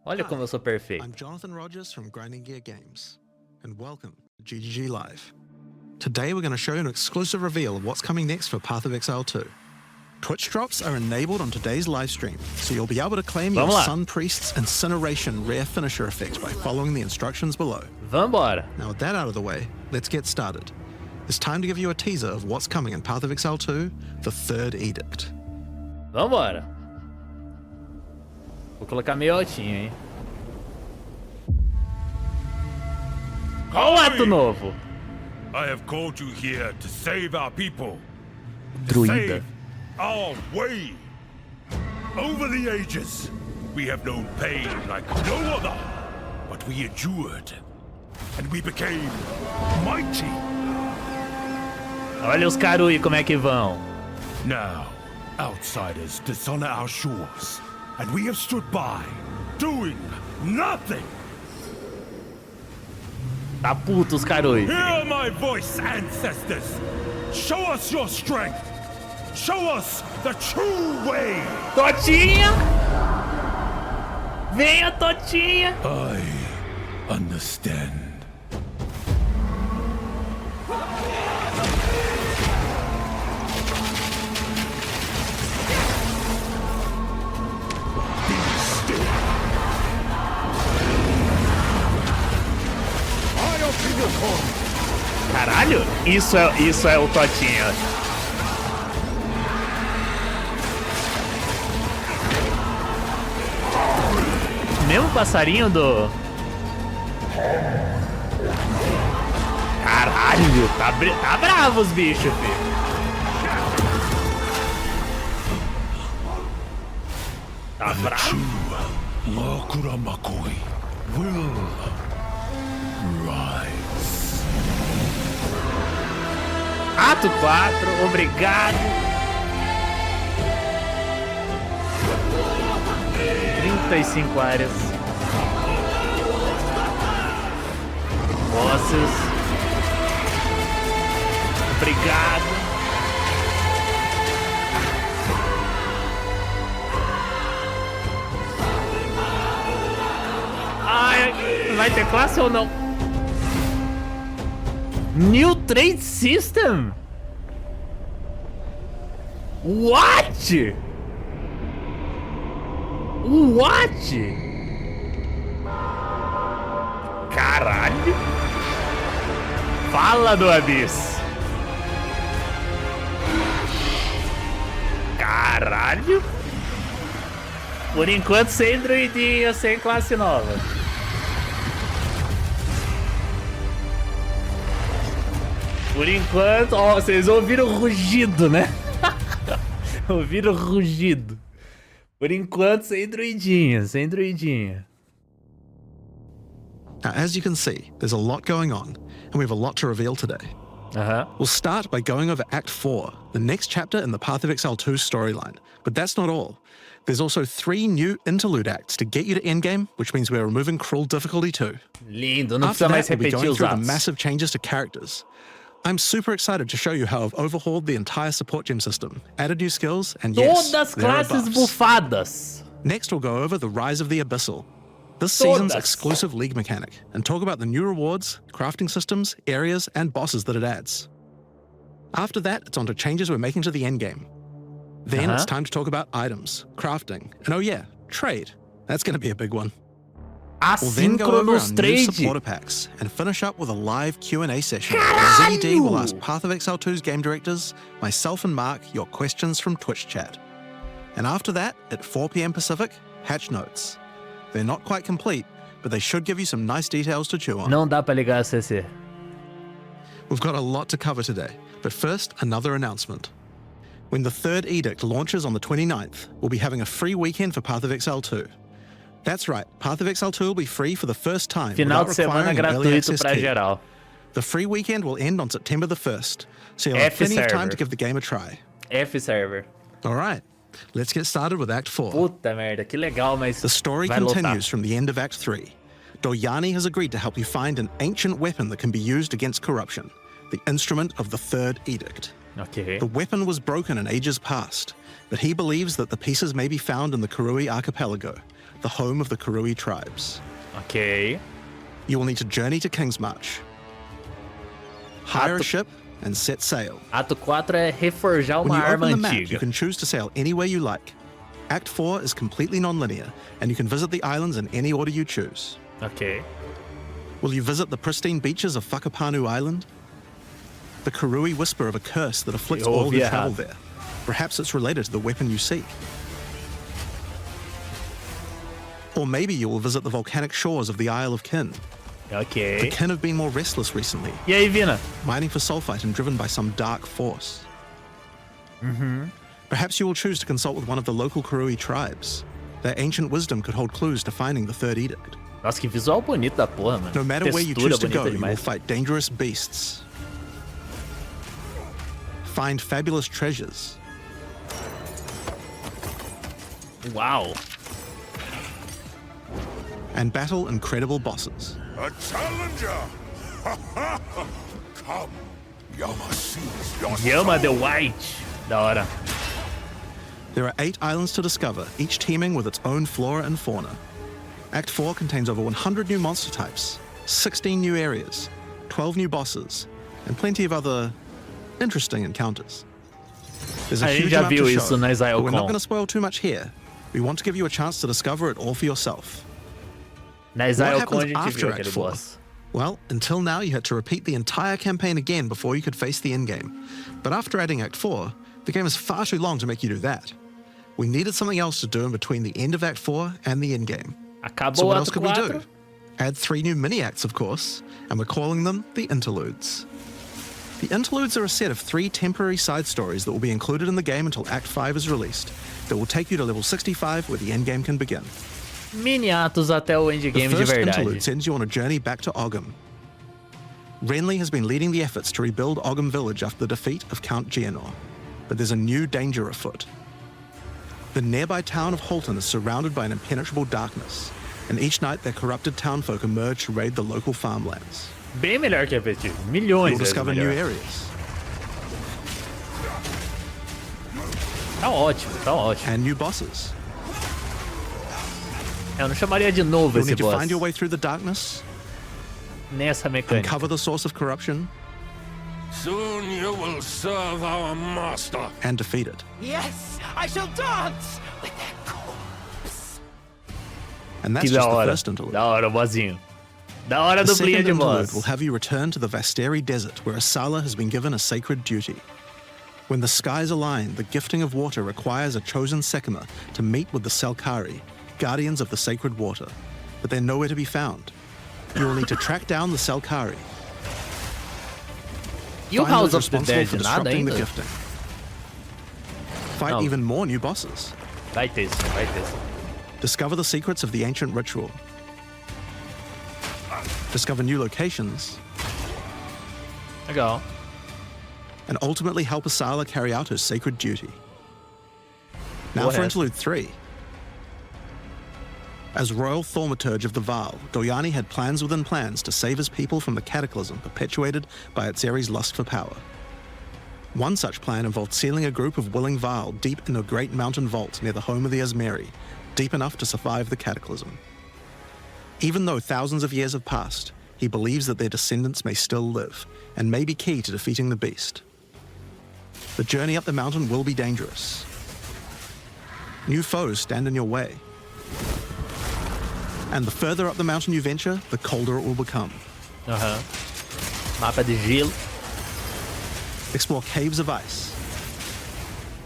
Olha como eu sou perfeito. I'm Jonathan Rogers from Grinding Gear Games, and welcome to GGG Live. Today we're going to show you an exclusive reveal of what's coming next for Path of Exile 2. Twitch drops are enabled on today's live stream, so you'll be able to claim your Sun Priest's Incineration rare finisher effect by following the instructions below. Vambora. Now with that out of the way, let's get started. It's time to give you a teaser of what's coming in Path of Exile 2, the Third Edict. Vambora. Vou colocar meio altinho, hein? Qual o ato novo? I have called you here to save our people. Druida. Our way. Over the ages, we have known pain like no other, but we endured, and we became mighty. Olha os Karui como é que vão. Now, outsiders dishonor our shores, and we have stood by, doing nothing. Tá puto os Karui. Hear my voice, ancestors. Show us your strength. Show us the true way. Totinha! Venha, Totinha! I understand. Caralho, isso é o Totinha. Mesmo passarinho do... Caralho, tá bravo os bichos, filho. Tá bravo. Ato 4, obrigado. 35 áreas. Bosses. Obrigado. Ai, vai ter classe ou não? New Trade System? What? What? Caralho. Fala do Abyss. Caralho. Por enquanto sem druidinha, sem classe nova. Por enquanto, ó, vocês ouviram o rugido, né? Ouviram o rugido. Por enquanto, sem druidinha, sem druidinha. Now, as you can see, there's a lot going on, and we have a lot to reveal today. We'll start by going over Act 4, the next chapter in the Path of Exile 2 storyline. But that's not all. There's also 3 new interlude acts to get you to Endgame, which means we're removing cruel difficulty too. Lindo, não After precisa mais that, we'll be repetir going os through the atos. massive changes to characters. I'm super excited to show you how I've overhauled the entire support gem system, added new skills, and yes, Todas there are classes buffs. bufadas. Next, we'll go over the rise of the Abyssal, this season's Todas. exclusive League mechanic, and talk about the new rewards, crafting systems, areas, and bosses that it adds. After that, it's on to changes we're making to the endgame. Then it's time to talk about items, crafting, and oh yeah, trade. That's going to be a big one. We'll then go over our Asynchronous new trade. supporter packs and finish up with a live Q&A session where ZD will ask Path of Exile 2's game directors, myself and Mark, your questions from Twitch chat. And after that, at 4 PM Pacific, hatch notes. They're not quite complete, but they should give you some nice details to chew on. Não dá pra ligar a CC. We've got a lot to cover today, but first, another announcement. When the Third Edict launches on the 29th, we'll be having a free weekend for Path of Exile 2. That's right, Path of Exile 2 will be free for the first time Final without de semana requiring an early gratuito access pra key. geral. The free weekend will end on September the 1st, so you'll have plenty of time to give the game a try. F server. All right, let's get started with Act 4. Puta merda, que legal, mas The story vai continues lotar. from the end of Act 3. Doyani has agreed to help you find an ancient weapon that can be used against corruption, the instrument of the Third Edict. Ok. The weapon was broken in ages past, but he believes that the pieces may be found in the Karui archipelago, the home of the Kurui tribes. Ok. You will need to journey to Kingsmarch, hire a ship, and set sail. Ato 4 é reforjar When uma you arma open the map, you antiga. can choose to sail anywhere you like. Act 4 is completely non-linear, and you can visit the islands in any order you choose. Ok. Will you visit the pristine beaches of Whakapanu Island? The Kurui whisper of a curse that afflicts all who travel there. Perhaps it's related to the weapon you seek. Or maybe you will visit the volcanic shores of the Isle of Kin. The Ok. Kin have been more restless recently, E aí, Vina? mining for sulfite and driven by some dark force. Perhaps you will choose to consult with one of the local Kurui tribes. Their ancient wisdom could hold clues to finding the Third Edict. Nossa, que visual bonito da porra, mano. No matter where you Textura choose to go, bonita you will demais. fight dangerous beasts, find fabulous treasures, Uau. and battle incredible bosses. A challenger! Come, Yama sees your Yama the soul. White. Da hora. There are 8 islands to discover, each teeming with its own flora and fauna. Act 4 contains over 100 new monster types, 16 new areas, 12 new bosses, and plenty of other interesting encounters. There's a A gente huge já amount viu to isso show, na Exile but we're not com. going to spoil too much here. We want to give you a chance to discover it all for yourself. Na Exile What com a happens gente after viu Act aquele 4? boss. Well, until now you had to repeat the entire campaign again before you could face the endgame. But after adding Act 4, the game is far too long to make you do that. We needed something else to do in between the end of Act 4 and the endgame. Acabou So what o else ato could we 4. do? Add 3 new mini-acts, of course, and we're calling them the Interludes. The Interludes are a set of 3 temporary side stories that will be included in the game until Act 5 is released, that will take you to level 65 where the endgame can begin. Mini atos até o The endgame de first interlude verdade. sends you on a journey back to Ogham. Renly has been leading the efforts to rebuild Ogham village after the defeat of Count Geonor, but there's a new danger afoot. The nearby town of Holton is surrounded by an impenetrable darkness, and each night their corrupted townfolk emerge to raid the local farmlands. Bem melhor que a Abyssal. Milhões You'll vezes discover new melhor. areas Tá ótimo, tá ótimo. and new bosses. Eu não chamaria de novo You'll esse need to boss. find your way through the darkness, Nessa mecânica. uncover the source of corruption, Soon you will serve our master. and defeat it. Yes, I shall dance with their corpse. And Que that's da just the hora. first interlude. Da hora, bozinho. Da hora The duplinha second de interlude boss. will have you return to the Vasteri Desert, where Asala has been given a sacred duty. When the skies align, the gifting of water requires a chosen Sekima to meet with the Selkari, guardians of the sacred water, but they're nowhere to be found. You will need to track down the Selkari, E o find House those of the responsible Dead, for nada disrupting the ainda? gifting, fight Não. even more new bosses, Vai ter sim, vai ter sim. discover the secrets of the ancient ritual, discover new locations, Legal. and ultimately help Asala carry out her sacred duty. Now Go for ahead. Interlude 3. As Royal Thaumaturge of the Vaal, Doyani had plans within plans to save his people from the cataclysm perpetuated by Atzeri's lust for power. One such plan involved sealing a group of willing Vaal deep in a great mountain vault near the home of the Asmeri, deep enough to survive the cataclysm. Even though thousands of years have passed, he believes that their descendants may still live, and may be key to defeating the beast. The journey up the mountain will be dangerous. New foes stand in your way. And the further up the mountain you venture, the colder it will become. Aham. Mapa de gelo. Explore caves of ice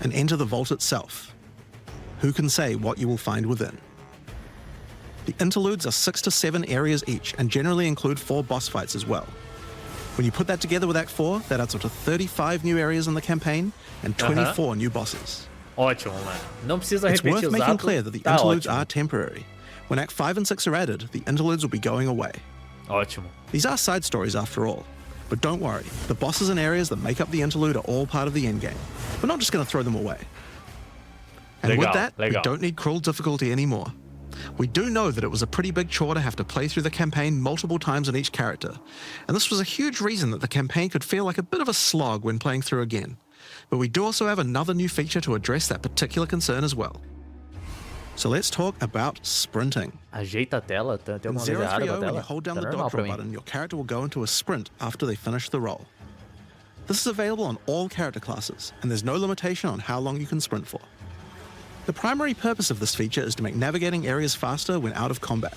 and enter the vault itself. Who can say what you will find within? The interludes are 6 to 7 areas each and generally include 4 boss fights as well. When you put that together with Act 4, that adds up to 35 new areas in the campaign and 24 new bosses. Ótimo, mano. Não precisa It's repetir worth os making atos. clear that the Tá interludes ótimo. are temporary. When Act 5 and 6 are added, the interludes will be going away. Ótimo. These are side stories after all. But don't worry, the bosses and areas that make up the interlude are all part of the endgame. We're not just going to throw them away. And with Legal, that, we legal. don't need cruel difficulty anymore. We do know that it was a pretty big chore to have to play through the campaign multiple times on each character, and this was a huge reason that the campaign could feel like a bit of a slog when playing through again. But we do also have another new feature to address that particular concern as well. So let's talk about sprinting. Ajeita a tela, tem In alguma coisa errada com a 030, when you tela? hold down Tá the normal dodge pra roll mim. button, your character will go into a sprint after they finish the roll. This is available on all character classes, and there's no limitation on how long you can sprint for. The primary purpose of this feature is to make navigating areas faster when out of combat.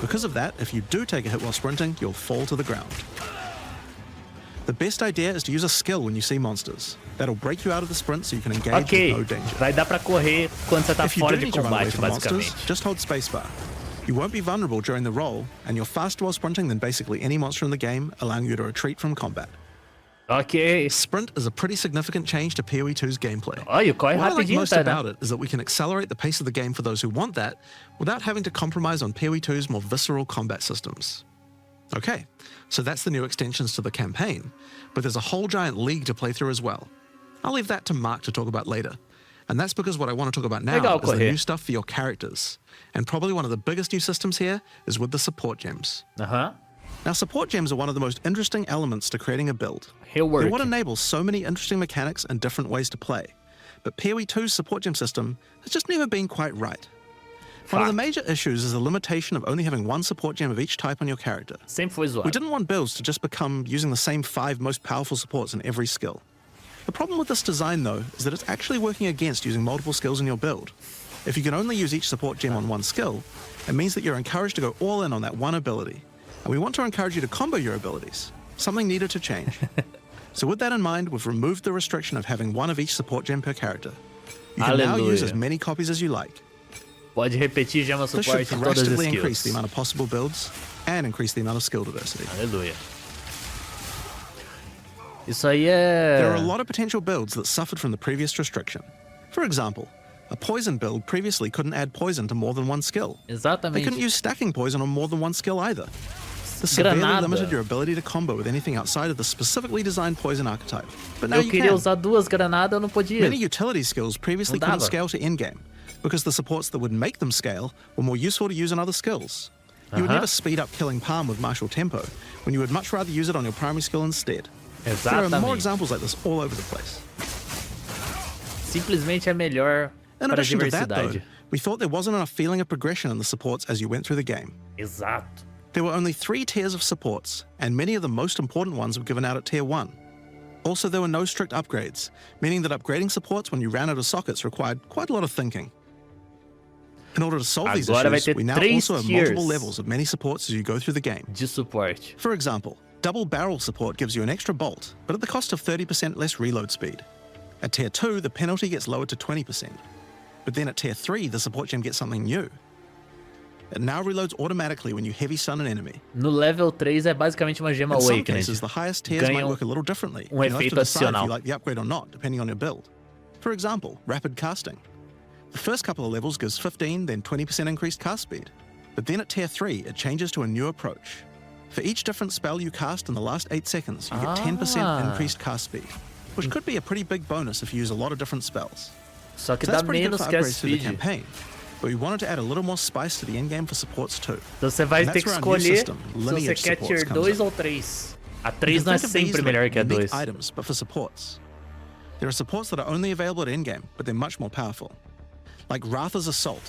Because of that, if you do take a hit while sprinting, you'll fall to the ground. The best idea is to use a skill when you see monsters. That'll break you out of the sprint so you can engage Ok, with no danger. vai dar pra correr quando você tá If you fora do de need to run away combate, from monsters, basicamente. just hold spacebar. You won't be vulnerable during the roll, and you're faster while sprinting than basically any monster in the game, allowing you to retreat from combat. Ok. Sprint is a pretty significant change to PoE 2's gameplay. Olha, corre What I like rapidinho, most tá, about né? it is that we can accelerate the pace of the game for those who want that, without having to compromise on PoE 2's more visceral combat systems. Okay, so that's the new extensions to the campaign, but there's a whole giant league to play through as well. I'll leave that to Mark to talk about later. And that's because what I want to talk about now Legal is the correr. new stuff for your characters. And probably one of the biggest new systems here is with the support gems. Aham. Now, support gems are one of the most interesting elements to creating a build. Rework. They're what enables so many interesting mechanics and different ways to play. But PoE 2's support gem system has just never been quite right. One of the major issues is the limitation of only having one support gem of each type on your character. Sempre foi We zoado. didn't want builds to just become using the same 5 most powerful supports in every skill. The problem with this design, though, is that it's actually working against using multiple skills in your build. If you can only use each support gem on one skill, it means that you're encouraged to go all in on that one ability. And we want to encourage you to combo your abilities, something needed to change. So with that in mind, we've removed the restriction of having one of each support gem per character. You can now use Hallelujah. as many copies as you like. Pode repetir gema This should suporte em todas as drastically increase the skills. amount of possible builds and increase the amount of skill diversity. Aleluia. Isso aí é... There are a lot of potential builds that suffered from the previous restriction. For example, a poison build previously couldn't add poison to more than one skill. They Exatamente. couldn't use stacking poison on more than one skill either. This severely Granada. limited your ability to combo with anything outside of the specifically designed poison archetype. But now Eu you queria can. usar 2 granadas, eu não podia. Many utility skills previously Não couldn't dava. scale to endgame because the supports that would make them scale were more useful to use in other skills. You would never speed up killing Palm with martial tempo when you would much rather use it on your primary skill instead. There are more Exatamente. examples like this all over the place. Simplesmente é melhor In para a addition to that, though, diversidade. we thought there wasn't enough feeling of progression in the supports as you went through the game. Exato. There were only 3 tiers of supports, and many of the most important ones were given out at Tier 1. Also, there were no strict upgrades, meaning that upgrading supports when you ran out of sockets required quite a lot of thinking. In order to solve these Agora vai issues, ter we now 3 also have tiers multiple levels of many supports as you go through the game. de suporte. For example, double barrel support gives you an extra bolt, but at the cost of 30% less reload speed. At Tier 2, the penalty gets lowered to 20%. But then at Tier 3, the support gem gets something new. It now reloads automatically when you heavy stun an enemy. No level 3 é basicamente uma gema In some Awakened. cases, the highest tiers might Ganham work a little differently. um You'll have to efeito decide if adicional. you like the upgrade or not, depending on your build. For example, rapid casting. The first couple of levels gives 15, then 20% increased cast speed. But then at Tier 3, it changes to a new approach. For each different spell you cast in the last 8 seconds, you get 10% increased cast speed, which could be a pretty big bonus if you use a lot of different spells. Só que So dá that's pretty good menos for cast upgrades through the speed. campaign. But we wanted to add a little more spice to the endgame for supports too. Então você vai And ter that's que where our new escolher system, se você lineage quer supports, tier comes 2 in. ou 3. A You 3 can não é think of these sempre like melhor que a unique 2. items, but for supports. There are supports that are only available at endgame, but they're much more powerful. Like Ratha's Assault.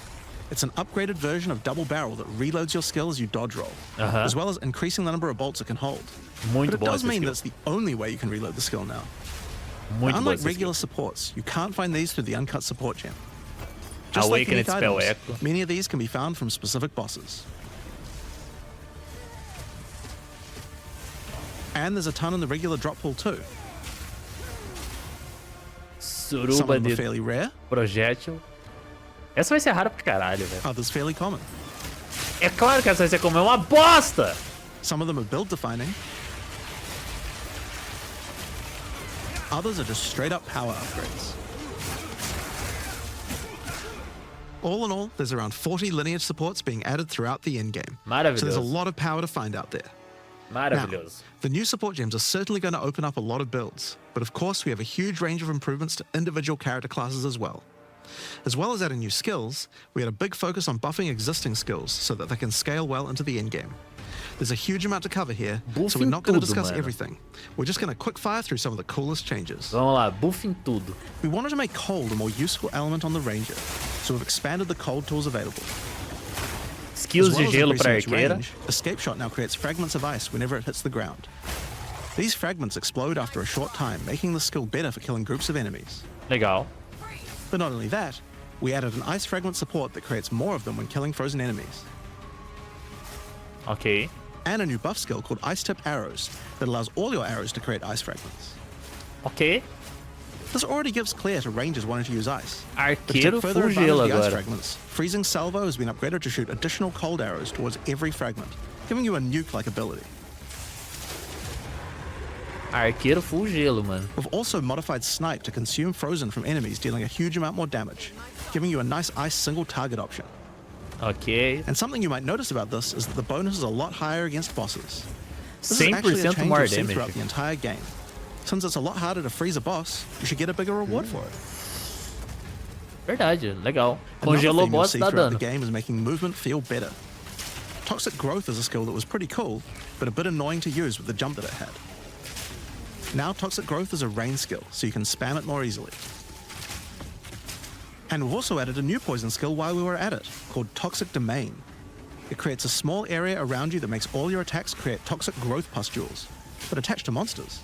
It's an upgraded version of Double Barrel that reloads your skill as you dodge roll, as well as increasing the number of bolts it can hold. Muito But it boa does essa mean skill. that's the only way you can reload the skill now. Muito boa Unlike essa regular skill. supports, you can't find these through the uncut support gem. Just like Awakened unique Spell items, Echo. many of these can be found from specific bosses. And there's a ton in the regular drop pool too. Some of Suruba them are de fairly rare, projétil. Essa vai ser rara pra caralho, velho. others fairly common. É claro que essa vai ser como é uma bosta! Some of them are build defining. Others are just straight up power upgrades. All in all, there's around 40 lineage supports being added throughout the endgame. So there's a Maravilhoso. lot of power to find out there. Now, Maravilhoso. the new support gems are certainly going to open up a lot of builds, but of course we have a huge range of improvements to individual character classes as well. As well as adding new skills, we had a big focus on buffing existing skills so that they can scale well into the endgame. There's a huge amount to cover here, Buff so we're em not going to tudo, discuss mano. everything. We're just going to quick fire through some of the coolest changes. Vamos lá, buff em tudo. We wanted to make cold a more useful element on the Ranger, so we've expanded the cold tools available. Skills As well de as gelo pra increasing its arqueira. range, Escape Shot now creates fragments of ice whenever it hits the ground. These fragments explode after a short time, making the skill better for killing groups of enemies. Legal. But not only that, we added an ice fragment support that creates more of them when killing frozen enemies. Ok. And a new buff skill called Ice Tip Arrows that allows all your arrows to create ice fragments. Ok. This already gives clear to rangers wanting to use ice. But to Arqueiro take further full advantage gelo of the ice agora. fragments, Freezing Salvo has been upgraded to shoot additional cold arrows towards every fragment, giving you a nuke-like ability. Arqueiro full gelo, mano. We've also modified Snipe to consume frozen from enemies, dealing a huge amount more damage, giving you a nice ice single target option. Ok. And something you might notice about this is that the bonus is a lot higher against bosses. This is actually a 100% change more we've seen damage. throughout the entire game. Since it's a lot harder to freeze a boss, you should get a bigger reward for it. Verdade, legal. Another Congelou o theme you'll boss, see dá throughout dano. the game is making movement feel better. Toxic Growth is a skill that was pretty cool, but a bit annoying to use with the jump that it had. Now Toxic Growth is a range skill, so you can spam it more easily. And we've also added a new poison skill while we were at it, called Toxic Domain. It creates a small area around you that makes all your attacks create toxic growth pustules, but attached to monsters.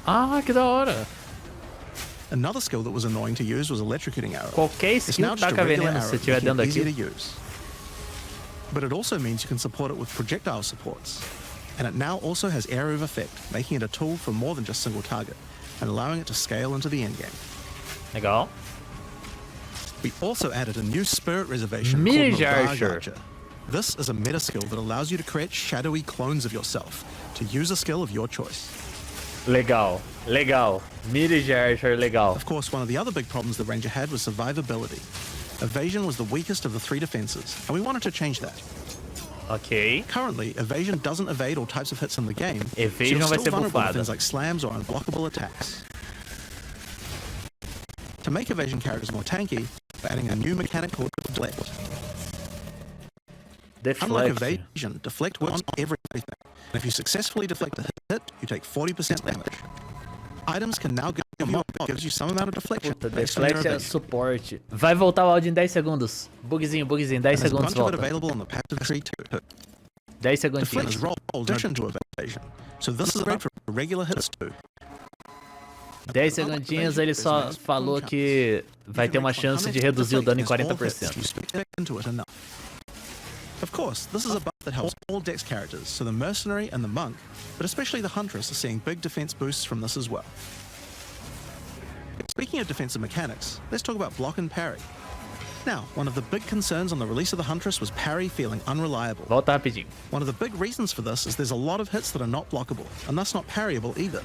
Ah, que da hora. Another skill that was annoying to use was Electrocuting Arrow. Qualquer It's skill now just a taca regular veneno arrow, se tiver making dentro it easier to daquilo. use. But it also means you can support it with projectile supports. And it now also has Area of Effect, making it a tool for more than just single target, and allowing it to scale into the endgame. Legal. We also added a new spirit reservation Mirage called Mirage Archer. Archer. This is a meta skill that allows you to create shadowy clones of yourself, to use a skill of your choice. Legal. Legal. Mirage Archer, legal. Of course, one of the other big problems the Ranger had was survivability. Evasion was the weakest of the three defenses, and we wanted to change that. Ok. Currently, evasion doesn't evade all types of hits in the game. Evasion so vai it's ser still vulnerable to bufada. things like slams or unblockable attacks. To make evasion characters more tanky, we're adding a new mechanic called Deflect. Unlike Deflect. evasion, Deflect works on everything. And if you successfully deflect a hit, you take 40% damage. Items can now give you a mod that gives you some amount of deflection. Puta, based on your Deflect é evasion. suporte. Vai voltar o áudio em 10 segundos. Bugzinho, 10 And there's a segundos bunch of it volta. available on the passive tree too. 10 Deflect is segundinhos. rolled in addition to evasion, so this is great for regular hits too. 10 segundinhos, ele só falou que vai ter uma chance de reduzir o dano em 40%. Of course, this is a buff that helps all Dex characters, so the Mercenary and the Monk, but especially the Huntress, are seeing big defense boosts from this as well. Speaking of defensive mechanics, let's talk about block and parry. Now, one of the big concerns on the release of the Huntress was parry feeling unreliable. Volta rapidinho. One of the big reasons for this is there's a lot of hits that are not blockable, and thus not parryable either.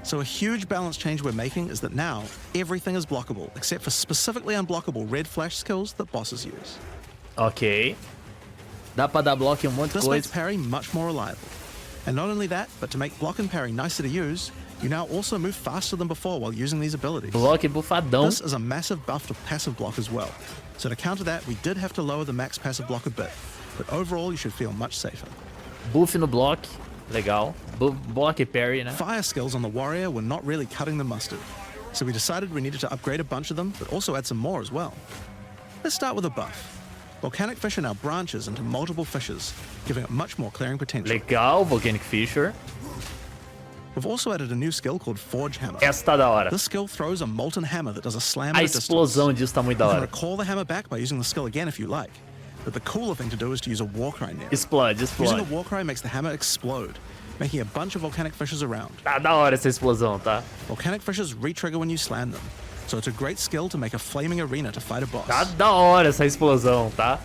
So a huge balance change we're making is that now, everything is blockable, except for specifically unblockable red flash skills that bosses use. Ok. Dá pra dar bloco em um monte de This makes coisa. parry much more reliable. And not only that, but to make block and parry nicer to use, you now also move faster than before while using these abilities. Bloco bufadão. This is a massive buff to passive block as well. So to counter that, we did have to lower the max passive block a bit, but overall you should feel much safer. Buff no bloco. Legal. Bloco e parry, né? Fire skills on the warrior were not really cutting the mustard, so we decided we needed to upgrade a bunch of them, but also add some more as well. Let's start with a buff. Volcanic Fissure now branches into multiple fissures, giving it much more clearing potential. Legal, Volcanic Fissure. We've also added a new skill called Forge Hammer. Essa tá da hora. This skill throws a molten hammer that does a slam A at a distance. explosão disso tá muito da You can hora. recall the hammer back by using the skill again if you like, but the cooler thing to do is to use a Warcry near it. Explode, Using a explode. Warcry makes the hammer explode, making a bunch of volcanic fissures around. Tá da hora essa explosão, tá? Volcanic fissures re-trigger when you slam them, so it's a great skill to make a flaming arena to fight a boss. Tá da hora essa explosão, tá?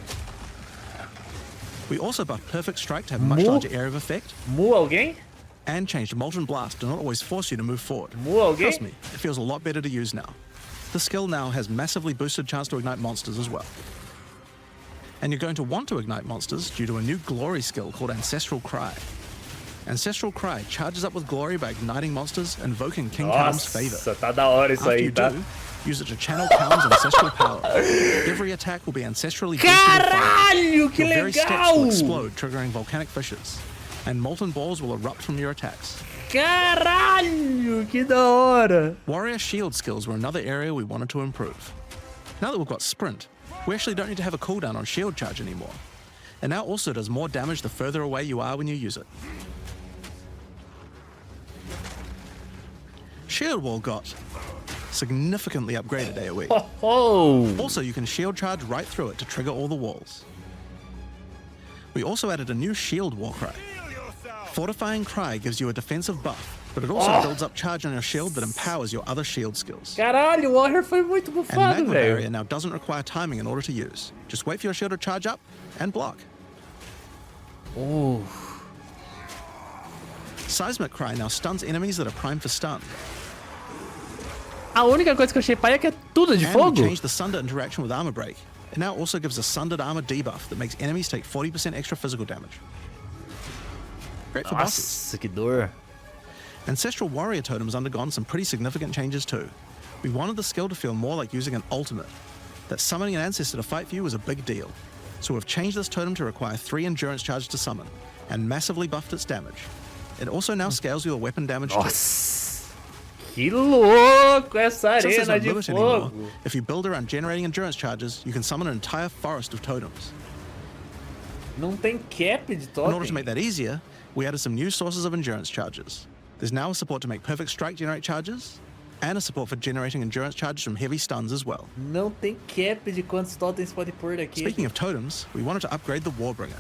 We also buffed Perfect Strike to have much Mu? larger area of effect, Mu alguém? and changed Molten Blast to not always force you to move forward. Mu alguém? Trust me, it feels a lot better to use now. The skill now has massively boosted chance to ignite monsters as well. And you're going to want to ignite monsters due to a new glory skill called Ancestral Cry. Ancestral Cry charges up with glory by igniting monsters, invoking King Kalam's favor. Nossa, tá da hora isso After aí, you tá? do, use it to channel Kalam's ancestral power. Every attack will be ancestrally boosted with fire. Caralho, que Your very steps will legal! explode, triggering volcanic fissures, and molten balls will erupt from your attacks. Caralho, que da hora! Warrior shield skills were another area we wanted to improve. Now that we've got sprint, we actually don't need to have a cooldown on shield charge anymore. It now also does more damage the further away you are when you use it. Shield wall got significantly upgraded AoE. Oh! Also, you can shield charge right through it to trigger all the walls. We also added a new shield war cry. Fortifying Cry gives you a defensive buff, but it also builds up charge on your shield that empowers your other shield skills. Caralho, o Warrior foi muito And bufado, Magma Barrier velho. now doesn't require timing in order to use. Just wait for your shield to charge up and block. Oh, Seismic Cry now stuns enemies that are primed for stun. a única coisa que eu achei pai é que é tudo de And we fogo. changed the Sunder interaction with Armor Break. It now also gives a Sundered Armor debuff that makes enemies take 40% extra physical damage. Great for bosses. Nossa, que dor. Ancestral Warrior Totem has undergone some pretty significant changes too. We wanted the skill to feel more like using an ultimate. That summoning an ancestor to fight for you was a big deal. So we've changed this totem to require 3 endurance charges to summon, and massively buffed its damage. It also now scales with your weapon damage too. Nossa, que louco essa Since there's no arena de limit anymore, fogo. if you build around generating endurance charges, you can summon an entire forest of totems. Não tem cap de In totem. order to make that easier, we added some new sources of endurance charges. There's now a support to make Perfect Strike generate charges, and a support for generating endurance charges from heavy stuns as well. Não tem cap de quantos totens pode pôr daqui. Speaking of totems, we wanted to upgrade the Warbringer.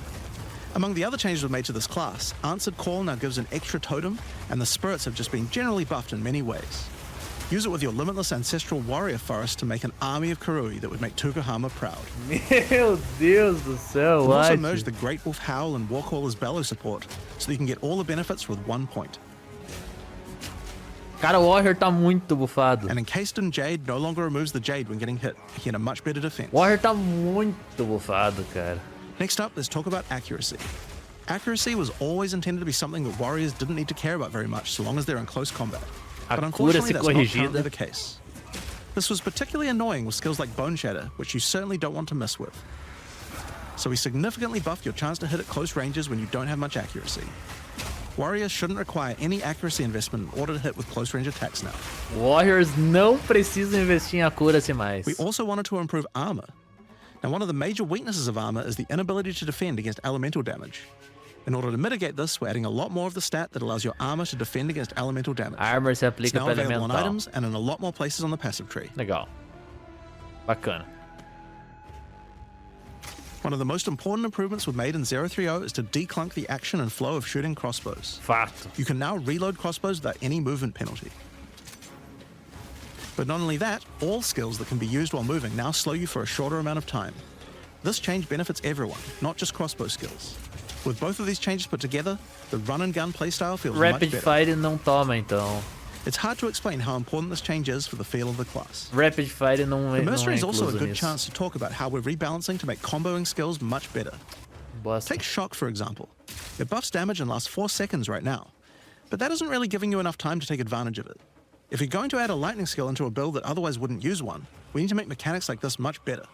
Among the other changes we've made to this class, Answered Call now gives an extra totem, and the spirits have just been generally buffed in many ways. Use it with your limitless ancestral warrior forest to make an army of Karui that would make Tukahama proud. Meu Deus do céu, We've also what? merged the Great Wolf Howl and Warcaller's Bellow support, so that you can get all the benefits with 1 point. Cara, o Warrior tá muito bufado. And Encased in Jade no longer removes the Jade when getting hit, making it a much better defense. O Warrior tá muito bufado, cara. Next up, let's talk about accuracy. Accuracy was always intended to be something that warriors didn't need to care about very much so long as they're in close combat. But unfortunately, that's not currently the case. This was particularly annoying with skills like Bone Shatter, which you certainly don't want to mess with. So we significantly buffed your chance to hit at close ranges when you don't have much accuracy. Warriors shouldn't require any accuracy investment in order to hit with close range attacks now. Warriors não precisam investir em accuracy mais. We also wanted to improve armor. Now, one of the major weaknesses of armor is the inability to defend against elemental damage. In order to mitigate this, we're adding a lot more of the stat that allows your armor to defend against elemental damage. Armor se It's aplica now para available on elemental. items and in a lot more places on the passive tree. Legal. Bacana. One of the most important improvements we've made in 030 is to declunk the action and flow of shooting crossbows. Fato. You can now reload crossbows without any movement penalty. But not only that, all skills that can be used while moving now slow you for a shorter amount of time. This change benefits everyone, not just crossbow skills. With both of these changes put together, the run and gun playstyle feels Rapid much better. Fire não toma, então. It's hard to explain how important this change is for the feel of the class. Rapid Fire não é, The não Mercenary é is also a incluso good nisso. chance to talk about how we're rebalancing to make comboing skills much better. Bosta. Take Shock, for example. It buffs damage and lasts 4 seconds right now, but that isn't really giving you enough time to take advantage of it. If you're going to add a lightning skill into a build that otherwise wouldn't use one, we need to make mechanics like this much better.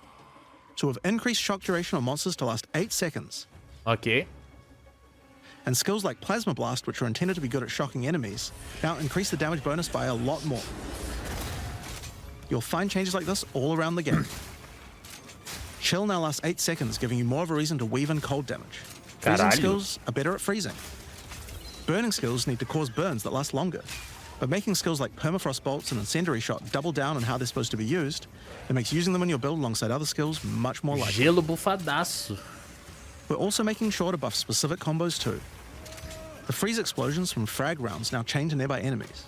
So we've increased shock duration on monsters to last 8 seconds, Ok. and skills like Plasma Blast, which are intended to be good at shocking enemies, now increase the damage bonus by a lot more. You'll find changes like this all around the game. Chill now lasts 8 seconds, giving you more of a reason to weave in cold damage. Freezing Caralho. skills are better at freezing. Burning skills need to cause burns that last longer. But making skills like Permafrost Bolts and Incendiary Shot double down on how they're supposed to be used, it makes using them in your build alongside other skills much more likely. Gelo bufadaço. We're also making sure to buff specific combos too. The freeze explosions from frag rounds now chain to nearby enemies.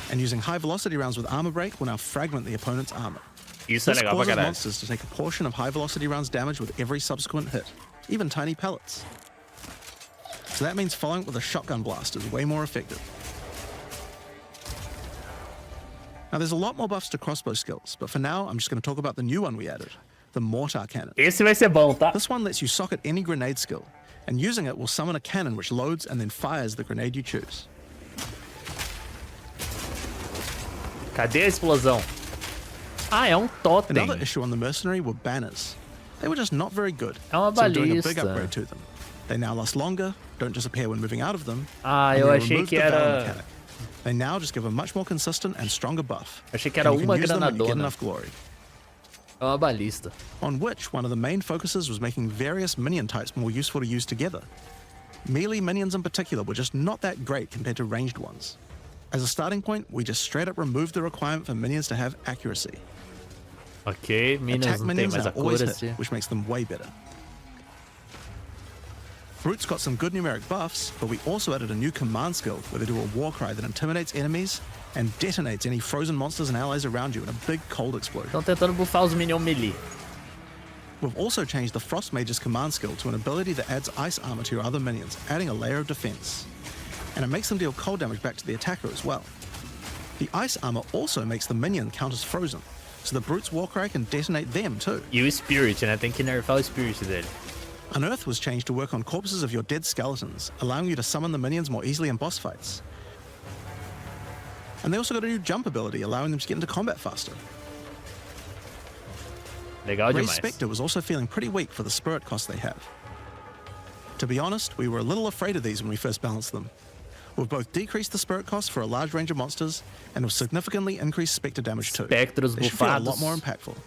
And using high velocity rounds with armor break will now fragment the opponent's armor. Isso é This legal pra causes caralho. monsters to take a portion of high velocity rounds damage with every subsequent hit, even tiny pellets. So that means following it with a shotgun blast is way more effective. Now there's a lot more buffs to crossbow skills, but for now I'm just going to talk about the new one we added, the Mortar Cannon. Esse vai ser bom, tá? This one lets you socket any grenade skill, and using it will summon a cannon which loads and then fires the grenade you choose. Cadê a explosão? Ah, é um totem. Another issue on the Mercenary were banners. They were just not very good, É uma so I'm doing a big balista. upgrade to them. They now last longer, don't disappear when moving out of them, Ah, and eu they achei removed que the battle era... mechanic. They now just give a much more consistent and stronger buff. Achei que era and you uma can use them when you get granadona. enough glory. É uma balista. On which, one of the main focuses was making various minion types more useful to use together. Melee minions in particular were just not that great compared to ranged ones. As a starting point, we just straight up removed the requirement for minions to have accuracy. Ok, minions Attack não tem minions mais now always hit, accuracy. which makes them way better. Brutes got some good numeric buffs, but we also added a new command skill where they do a war cry that intimidates enemies and detonates any frozen monsters and allies around you in a big cold explosion. Estão tentando buffar os minions melee. We've also changed the Frost Mage's command skill to an ability that adds ice armor to your other minions, adding a layer of defense. And it makes them deal cold damage back to the attacker as well. The ice armor also makes the minion count as frozen, so the Brute's war cry can detonate them too. E o Spirit, né? Tem que nerfar o Spirit dele. Unearth was changed to work on corpses of your dead skeletons, allowing you to summon the minions more easily in boss fights. And they also got a new jump ability, allowing them to get into combat faster. Legal Ray demais. Spectre was also feeling pretty weak for the spirit cost they have. To be honest, we were a little afraid of these when we first balanced them. We've both decreased the spirit cost for a large range of monsters, and have significantly increased Spectre damage too. Spectros They should feel a lot bufados. more impactful.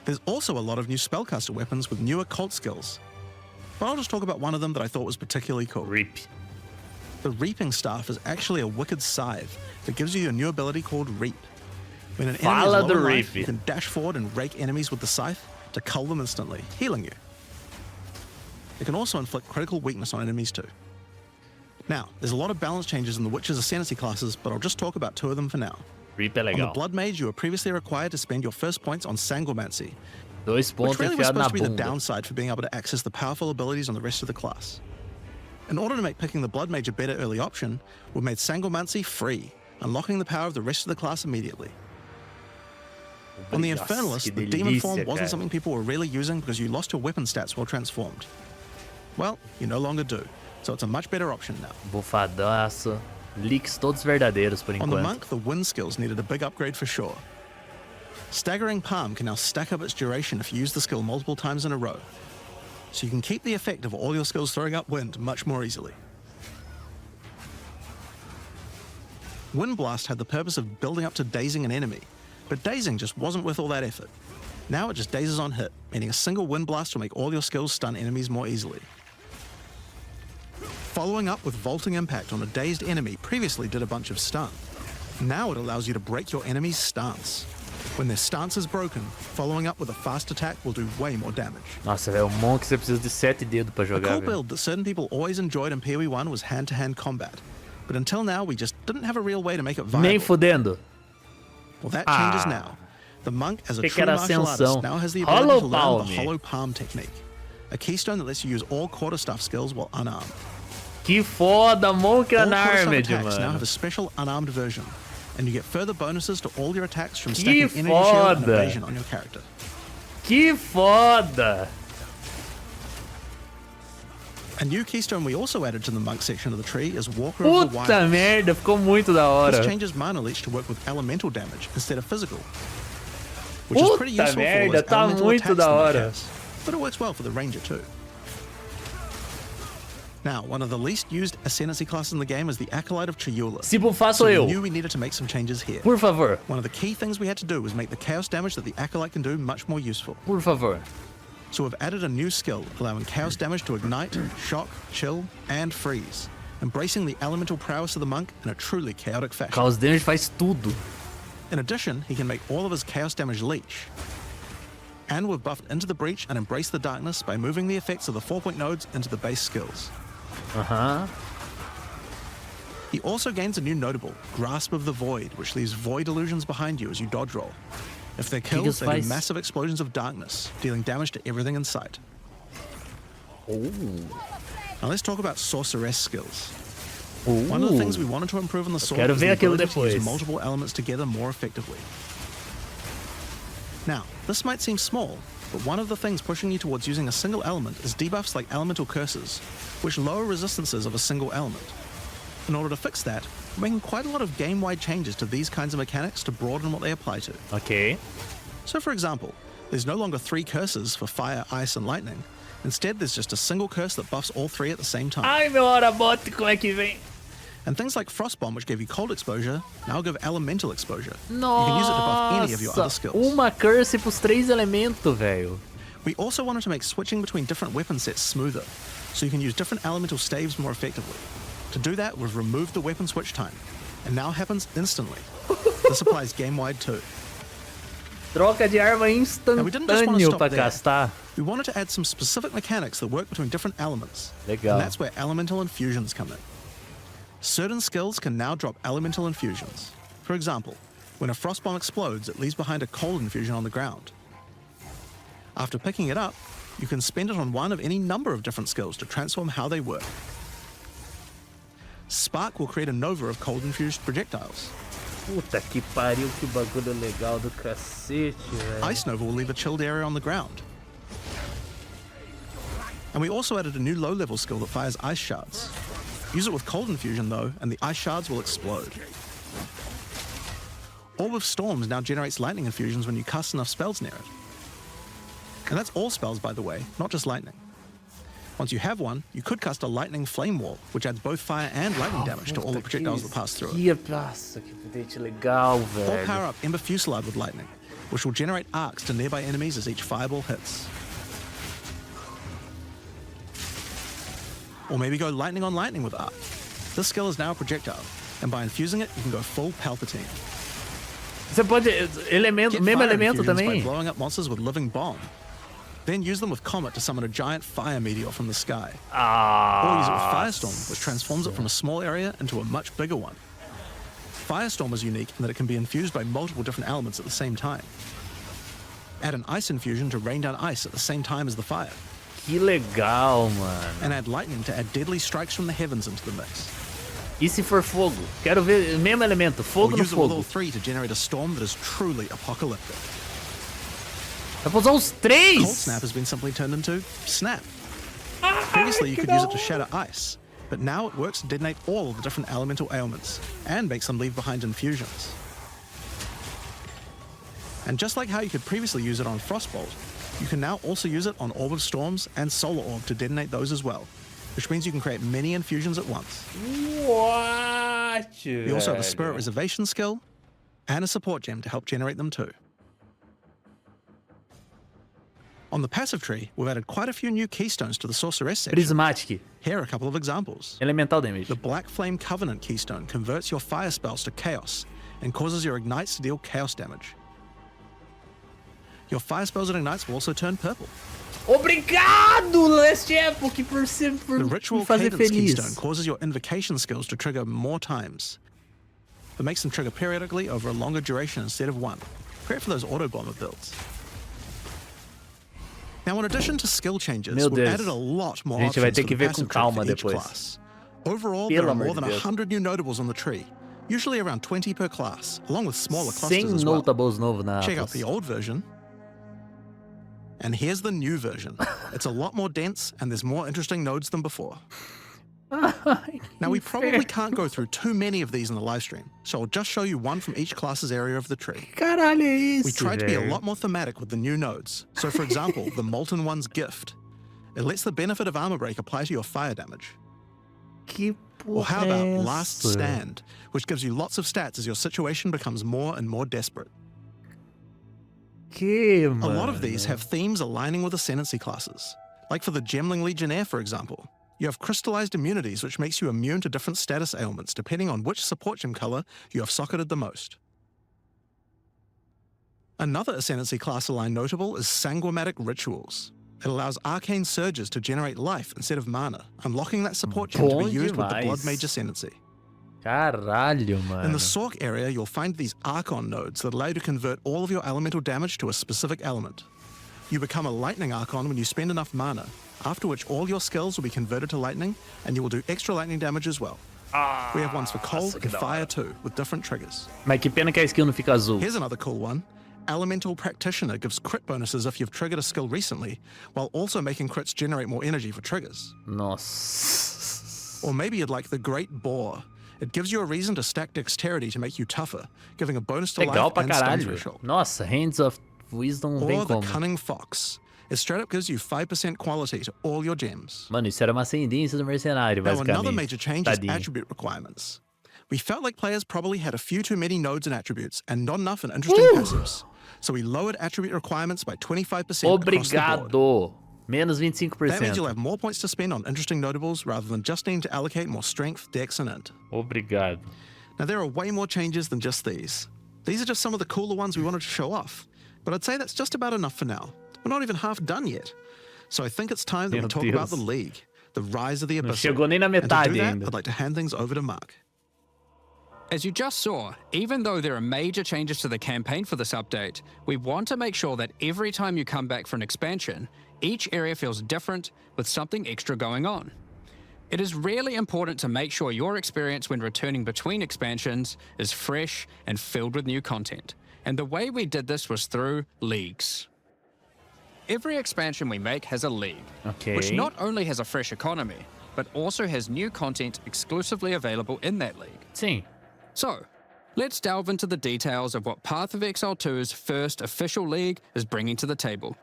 There's also a lot of new spellcaster weapons with newer cult skills. But I'll just talk about one of them that I thought was particularly cool. Rip. The Reaping Staff is actually a wicked scythe that gives you a new ability called Reap. When an enemy is Fala low do on life, Reap. you can dash forward and rake enemies with the scythe to cull them instantly, healing you. It can also inflict critical weakness on enemies too. Now, there's a lot of balance changes in the Witcher's Ascendancy classes, but I'll just talk about two of them for now. Rip é On the legal. Blood Mage, you were previously required to spend your first points on Sanguimancy, 2 which pontos really was enfiados na supposed to be the bunda. downside for being able to access the powerful abilities on the rest of the class. In order to make picking the Blood Mage a better early option, we made Sanguimancy free, unlocking the power of the rest of the class immediately. On the Nossa, Infernalist, que the Demon form delícia, wasn't cara. something people were really using because you lost your weapon stats while transformed. Well, you no longer do, so it's a much better option now. Bufadaço. Leaks todos verdadeiros por On the enquanto. Monk, the wind skills needed a big upgrade for sure. Staggering Palm can now stack up its duration if you use the skill multiple times in a row, so you can keep the effect of all your skills throwing up wind much more easily. Wind Blast had the purpose of building up to dazing an enemy, but dazing just wasn't worth all that effort. Now it just dazes on hit, meaning a single Wind Blast will make all your skills stun enemies more easily. Following up with Vaulting Impact on a dazed enemy previously did a bunch of stun. Now it allows you to break your enemy's stance. When their stance is broken, following up with a fast attack will do way more damage. Nossa, velho, o Monk você precisa de 7 dedos pra A jogar, cool velho. build that certain people always enjoyed in PoE 1 was hand-to-hand combat. But until now, we just didn't have a real way to make it Nem viable. fudendo. Well, that changes Ah. now. The Monk, as a Que true era martial Ascensão. artist, now has the ability Hollow to learn Palm. the Hollow Palm technique, a keystone that lets you use all quarterstaff skills while unarmed. Que foda, Monk All quarterstaff Unarmed, attacks now mano. have a special unarmed version, and you get further bonuses to all your attacks from Que stacking energy shield and foda. evasion on your character. Que foda. A new keystone we also added to the Monk section of the tree is Walker of the Wild. Puta merda, ficou muito da hora. This changes Mana Leech to work with elemental damage instead of physical, which is pretty Puta useful for merda, those tá elemental muito attacks da the Monk hora. has, but it works well for the Ranger too. Now, one of the least used Ascendancy classes in the game is the Acolyte of Chayula. Se bufar So sou we eu. knew we needed to make some changes here. Por favor, One of the key things we had to do was make the chaos damage that the Acolyte can do much more useful. por favor. So we've added a new skill, allowing chaos damage to ignite, shock, chill, and freeze, embracing the elemental prowess of the Monk in a truly chaotic fashion. Chaos Damage faz tudo. In addition, he can make all of his chaos damage leech. And we've buffed Into the Breach and Embrace the Darkness by moving the effects of the 4-point nodes into the base skills. Aham. He also gains a new notable, Grasp of the Void, which leaves void illusions behind you as you dodge roll. If they're killed, isso they do faz? massive explosions of darkness, dealing damage to everything in sight. Now let's talk about Sorceress skills. One of the things we wanted to improve on the sword quero is ver the aquilo ability to use depois. multiple elements together more effectively. Now, this might seem small, but one of the things pushing you towards using a single element is debuffs like elemental curses, which lower resistances of a single element. In order to fix that, we're making quite a lot of game-wide changes to these kinds of mechanics to broaden what they apply to. Ok. So for example, there's no longer 3 curses for fire, ice, and lightning. Instead, there's just a single curse that buffs all 3 at the same time. Ai, meu Orabote, como é que vem? And things like Frost Bomb, which gave you cold exposure, now give elemental exposure. You can use it to buff any of your other skills. Uma curse pros 3 elementos, velho. We also wanted to make switching between different weapon sets smoother, so you can use different elemental staves more effectively. To do that, we've removed the weapon switch time, and now happens instantly. This applies game-wide too. Troca de arma Now, we didn't just want to instantâneo stop pra there. castar. We wanted to add some specific mechanics that work between different elements. Legal. And that's where elemental infusions come in. Certain skills can now drop elemental infusions. For example, when a frost bomb explodes, it leaves behind a cold infusion on the ground. After picking it up, you can spend it on one of any number of different skills to transform how they work. Spark will create a nova of cold infused projectiles. Puta que pariu, que bagulho legal do cacete, velho. Ice Nova will leave a chilled area on the ground. And we also added a new low-level skill that fires ice shards. Use it with cold infusion though, and the ice shards will explode. Orb of Storms now generates lightning infusions when you cast enough spells near it. And that's all spells, by the way, not just lightning. Once you have one, you could cast a lightning flame wall, which adds both fire and lightning damage to all the projectiles that pass through it. Nossa, que potente legal, Or velho. power up Ember Fusillade with lightning, which will generate arcs to nearby enemies as each fireball hits. Or maybe go lightning on lightning with arc. This skill is now a projectile, and by infusing it, you can go full Palpatine. Você pode... Elemento, Get mesmo fire elemento infusions by também? blowing up monsters with living bomb. Then use them with Comet to summon a giant fire meteor from the sky. Or use it with Firestorm, which transforms it from a small area into a much bigger one. Firestorm is unique in that it can be infused by multiple different elements at the same time. Add an ice infusion to rain down ice at the same time as the fire. Que legal, mano. And add lightning to add deadly strikes from the heavens into the mix. E se for fogo? Quero ver mesmo elemento, Or fogo no use it with all fogo. 3 to generate a storm that is truly apocalyptic. Dá pra usar os 3? Cold Snap has been simply turned into Snap. Previously, you could use it to shatter ice, but now it works to detonate all of the different elemental ailments and makes them leave behind infusions. And just like how you could previously use it on Frostbolt, you can now also use it on Orb of Storms and Solar Orb to detonate those as well, which means you can create many infusions at once. What? We also have a Spirit Reservation skill and a support gem to help generate them too. On the passive tree, we've added quite a few new keystones to the Sorceress section. Prismatic. Here are a couple of examples. Elemental damage. The Black Flame Covenant keystone converts your fire spells to chaos and causes your ignites to deal chaos damage. Your fire spells and ignites will also turn purple. Obrigado, Last Epoch, por The Ritual fazer Cadence feliz. keystone causes your invocation skills to trigger more times, but makes them trigger periodically over a longer duration instead of one. Great for those auto bomber builds. Now, in addition to skill changes, Meu we've Deus. added a lot more A gente vai options ter for que the ver com passive tree calma for each depois. class. Overall, Pelo there are amor more de than Deus. 100 new notables on the tree, usually around 20 per class, along with smaller clusters 100 as well. notables novos na Check out Atlas. the old version. And here's the new version. It's a lot more dense, and there's more interesting nodes than before. Now, we probably can't go through too many of these in the live stream, so I'll just show you one from each class's area of the tree. Caralho, é isso, We tried to be a velho? lot more thematic with the new nodes. So, for example, the Molten One's Gift. It lets the benefit of Armor Break apply to your fire damage. Que Or how porra about é Last essa? Stand, which gives you lots of stats as your situation becomes more and more desperate. Que, A mano? lot of these have themes aligning with Ascendancy classes. Like for the Gemling Legionnaire, for example. You have crystallized immunities, which makes you immune to different status ailments depending on which support gem color you have socketed the most. Another Ascendancy class aligned notable is Sanguimatic Rituals. It allows arcane surges to generate life instead of mana, unlocking that support gem to Bom be used with the demais. Blood Mage Ascendancy. Caralho, mano. In the Sork area, you'll find these Archon nodes that allow you to convert all of your elemental damage to a specific element. You become a Lightning Archon when you spend enough mana, after which all your skills will be converted to lightning, and you will do extra lightning damage as well. We have ones for cold que and da fire hora. too, with different triggers. Mas que pena que a skill não fica azul. Here's another cool one, Elemental Practitioner gives crit bonuses if you've triggered a skill recently, while also making crits generate more energy for triggers. Nossa. Or maybe you'd like the Great Boar. It gives you a reason to stack dexterity to make you tougher, giving a bonus to Legal life pra and stun caralho. threshold. Nossa, Hands of Wisdom vem Or the como. Cunning Fox. It straight up gives you 5% quality to all your gems. Mano, isso era uma ascendência do mercenário, Now, basicamente. another major change is Tadinho. attribute requirements. We felt like players probably had a few too many nodes and attributes and not enough in interesting passives. So we lowered attribute requirements by 25% across the board. Obrigado. Menos 25%. That means you'll have more points to spend on interesting notables rather than just needing to allocate more strength, dex, and int. Obrigado. Now, there are way more changes than just these. These are just some of the cooler ones we wanted to show off. But I'd say that's just about enough for now. We're not even half done yet. So I think it's time that we Meu talk Deus. about the League, the rise of the Não Abyssal. chegou nem na And to metade do that, ainda. I'd like to hand things over to Mark. As you just saw, even though there are major changes to the campaign for this update, we want to make sure that every time you come back for an expansion, each area feels different with something extra going on. It is really important to make sure your experience when returning between expansions is fresh and filled with new content. And the way we did this was through leagues. Every expansion we make has a league, Okay. which not only has a fresh economy, but also has new content exclusively available in that league. Sim. So, let's delve into the details of what Path of Exile 2's first official league is bringing to the table.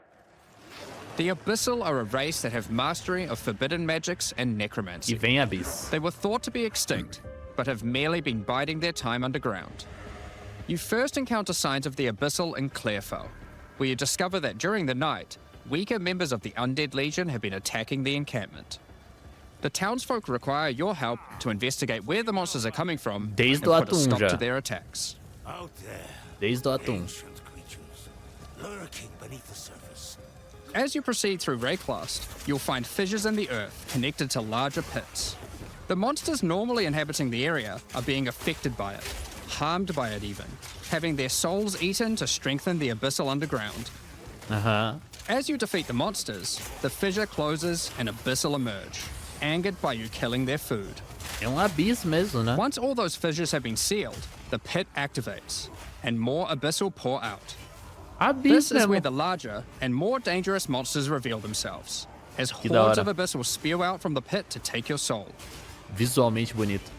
The Abyssal are a race that have mastery of forbidden magics and necromancy. E vem Abyss. They were thought to be extinct, but have merely been biding their time underground. You first encounter signs of the Abyssal in Clarefell, where you discover that during the night, weaker members of the Undead Legion have been attacking the encampment. The townsfolk require your help to investigate where the monsters are coming from Desde and o put a stop Atum já. to their attacks. Out there, Desde o Atum. ancient creatures lurking beneath the surface. As you proceed through Rayclast, you'll find fissures in the earth connected to larger pits. The monsters normally inhabiting the area are being affected by it, harmed by it even, having their souls eaten to strengthen the Abyssal underground. Aham. As you defeat the monsters, the fissure closes and Abyssal emerge, angered by you killing their food. É Abyss mesmo, né? Once all those fissures have been sealed, the pit activates, and more Abyssal pour out. Abyss This is where mesmo. the larger and more dangerous monsters reveal themselves, as Que da hordes hora. of Abyssal spew out from the pit to take your soul. Visualmente bonito.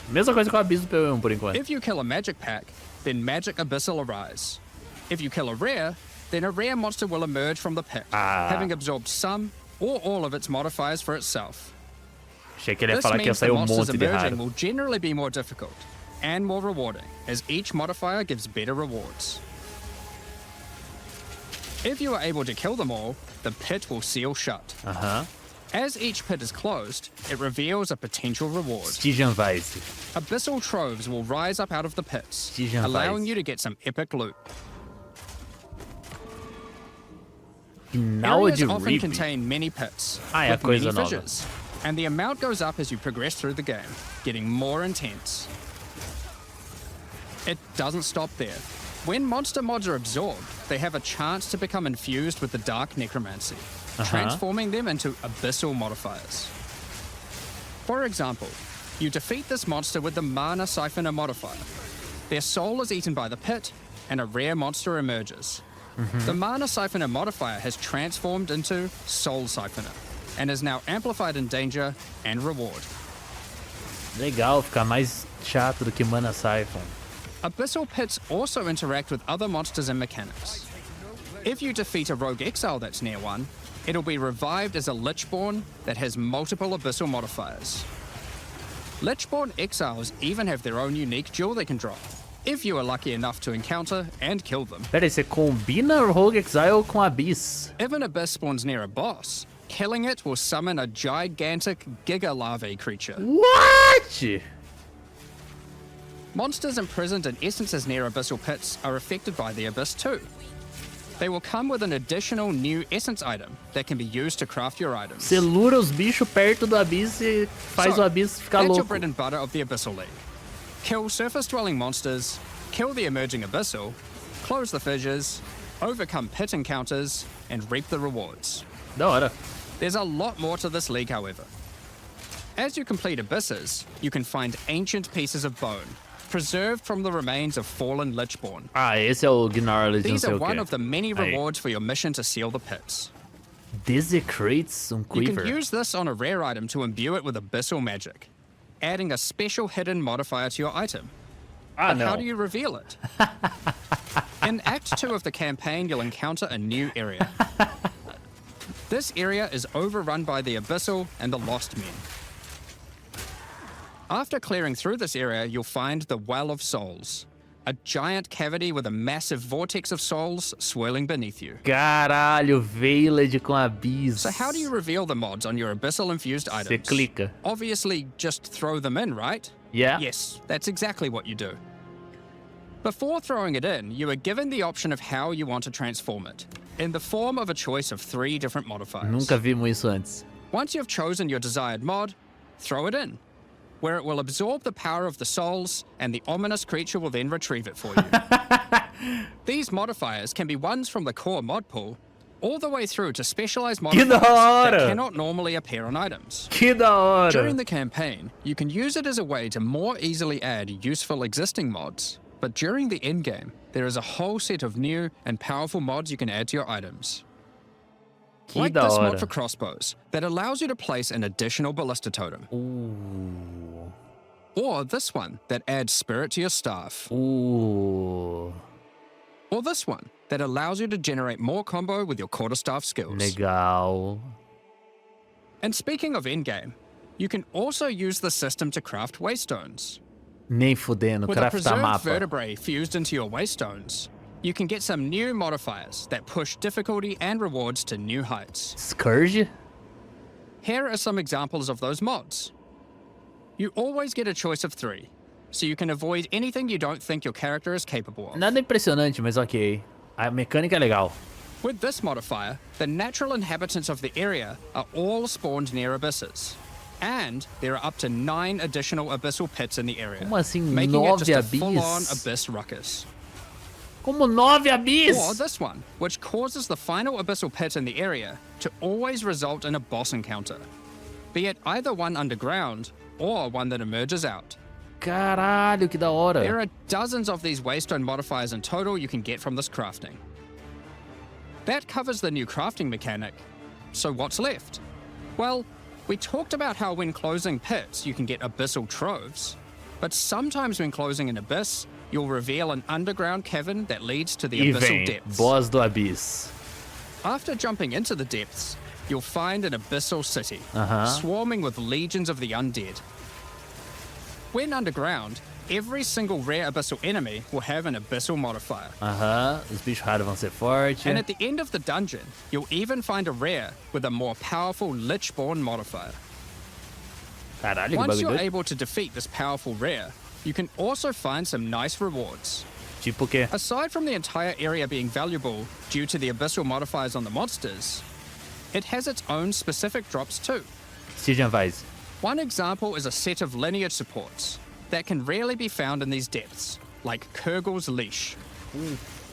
Mesma coisa com o Abyss do PV1 por enquanto. If you kill a magic pack, then magic Abyssal arise. If you kill a rare, then a rare monster will emerge from the pit, having absorbed some or all of its modifiers for itself. Achei que ele ia This falar que ia means the sair monsters monte de emerging raro. will generally be more difficult and more rewarding, as each modifier gives better rewards. If you are able to kill them all, the pit will seal shut. Aham. As each pit is closed, it reveals a potential reward. Stygian Vice. Abyssal troves will rise up out of the pits, Stygian allowing Vice. you to get some epic loot. Final Areas de often Reap. contain many pits, Ah, é a with coisa many nova. fissures, and the amount goes up as you progress through the game, getting more intense. It doesn't stop there. When monster mods are absorbed, they have a chance to become infused with the dark necromancy, transforming them into abyssal modifiers. For example, you defeat this monster with the Mana Siphoner modifier. Their soul is eaten by the pit, and a rare monster emerges. The Mana Siphoner modifier has transformed into Soul Siphoner, and is now amplified in danger and reward. Legal, ficar mais chato do que Mana Siphon. Abyssal pits also interact with other monsters and mechanics. If you defeat a rogue exile that's near one, it'll be revived as a Lichborn that has multiple Abyssal modifiers. Lichborn exiles even have their own unique jewel they can drop, if you are lucky enough to encounter and kill them. Pera aí, você combina Rogue Exile com Abyss. If an Abyss spawns near a boss, killing it will summon a gigantic Giga Larvae creature. What? Monsters imprisoned in essences near Abyssal pits are affected by the Abyss too. They will come with an additional new essence item that can be used to craft your items. Você lura os bichos perto do Abyss e faz o Abyss ficar that's your louco. bread and butter of the Abyssal League. Kill surface-dwelling monsters, kill the emerging Abyssal, close the fissures, overcome pit encounters, and reap the rewards. Da hora. There's a lot more to this league, however. As you complete Abysses, you can find ancient pieces of bone, preserved from the remains of fallen Lichborn. Ah, esse é o Gnarly de não These sei are o one quê. of the many Aí. rewards for your mission to seal the pits. Desecrates You quiver. can use this on a rare item to imbue it with abyssal magic, adding a special hidden modifier to your item. Ah, But não. how do you reveal it? In Act 2 of the campaign, you'll encounter a new area. This area is overrun by the Abyssal and the Lost Men. After clearing through this area, you'll find the Well of Souls, a giant cavity with a massive vortex of souls swirling beneath you. Caralho, Veiled com Abyss. So how do you reveal the mods on your Abyssal-infused Você items? clica. Obviously, just throw them in, right? Yeah. Yes, that's exactly what you do. Before throwing it in, you are given the option of how you want to transform it, in the form of a choice of 3 different modifiers. Nunca vimos isso antes. Once you've chosen your desired mod, throw it in, where it will absorb the power of the souls, and the ominous creature will then retrieve it for you. These modifiers can be ones from the core mod pool, all the way through to specialized Que da modifiers that hora! cannot normally appear on items. Que da hora! During the campaign, you can use it as a way to more easily add useful existing mods. But during the endgame, there is a whole set of new and powerful mods you can add to your items. Que Like da this hora. mod for crossbows, that allows you to place an additional ballista totem. Or this one that adds spirit to your staff. Or this one that allows you to generate more combo with your quarterstaff skills. Legal. And speaking of endgame, you can also use the system to craft waystones. Nem fudendo, With a craftar preserved mapa. vertebrae fused into your waystones, you can get some new modifiers that push difficulty and rewards to new heights. Scourge? Here are some examples of those mods. You always get a choice of 3, so you can avoid anything you don't think your character is capable of. Nada impressionante, mas ok. A mecânica é legal. With this modifier, the natural inhabitants of the area are all spawned near abysses. And there are up to 9 additional abyssal pits in the area, Como assim, making it 9 just a full-on abyss? abyss ruckus. Como 9 Or Abyss! this one, which causes the final abyssal pit in the area to always result in a boss encounter, be it either one underground or one that emerges out. Caralho, que da hora. There are dozens of these waystone modifiers in total you can get from this crafting. That covers the new crafting mechanic. So what's left? Well, we talked about how when closing pits you can get abyssal troves, but sometimes when closing an abyss, you'll reveal an underground cavern that leads to the E abyssal vem, depths. boss do Abyss. After jumping into the depths, you'll find an abyssal city, swarming with legions of the undead. When underground, every single rare abyssal enemy will have an abyssal modifier. Os bichos raros vão ser fortes. And at the end of the dungeon, you'll even find a rare with a more powerful Lichborn modifier. Caralho, que Once bagulho you're doido. able to defeat this powerful rare, you can also find some nice rewards. Tipo o quê? Aside from the entire area being valuable due to the abyssal modifiers on the monsters, it has its own specific drops too. Stygian Vise. One example is a set of lineage supports that can rarely be found in these depths, like Kurgel's Leash.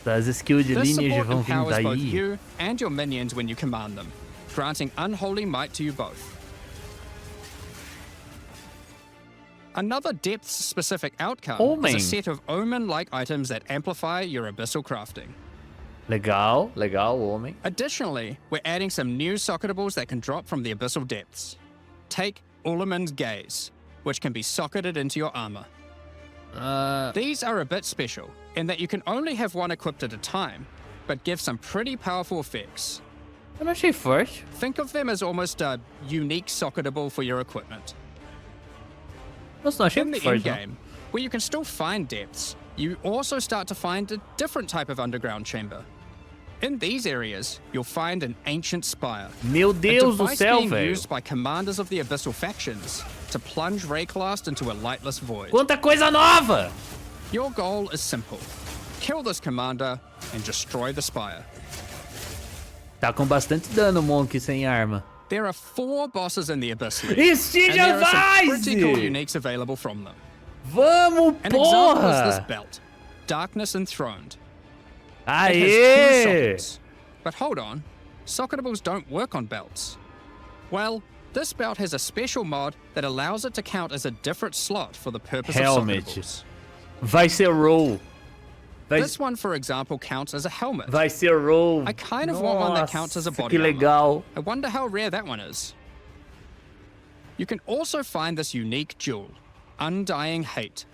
Das skills de This lineage support vão vir empowers both daí. you and your minions when you command them, granting unholy might to you both. Another depth-specific outcome Omen. is a set of omen-like items that amplify your abyssal crafting. Legal, legal, homem. Additionally, we're adding some new socketables that can drop from the abyssal depths. Take Ulaman's Gaze, which can be socketed into your armor. These are a bit special in that you can only have one equipped at a time, but give some pretty powerful effects. Eu não achei forte. Think of them as almost a unique socketable for your equipment. Nossa, não achei In the muito forte, não. endgame, where you can still find depths, you also start to find a different type of underground chamber. In these areas, you'll find an ancient spire. Meu A Deus do device céu, being velho. used by commanders of the abyssal factions to plunge Rayclast into a lightless void. Quanta coisa nova! Your goal is simple. Kill this commander and destroy the spire. Tá com bastante dano, Monk, sem arma. There are 4 bosses in the Abyss League, E and Stygian there are some pretty cool Vise! uniques available from them. Vamos, An example is this porra! belt, Darkness Enthroned. It has 2 Aê! sockets. But hold on, socketables don't work on belts. Well, this belt has a special mod that allows it to count as a different slot for the purpose Helmet. of socketables. Vai ser roll. This one, for example, counts as a helmet. Vai ser roll. I kind of want one that counts as a Nossa, body que armor. legal. I wonder how rare that one is. You can also find this unique jewel, Undying Hate.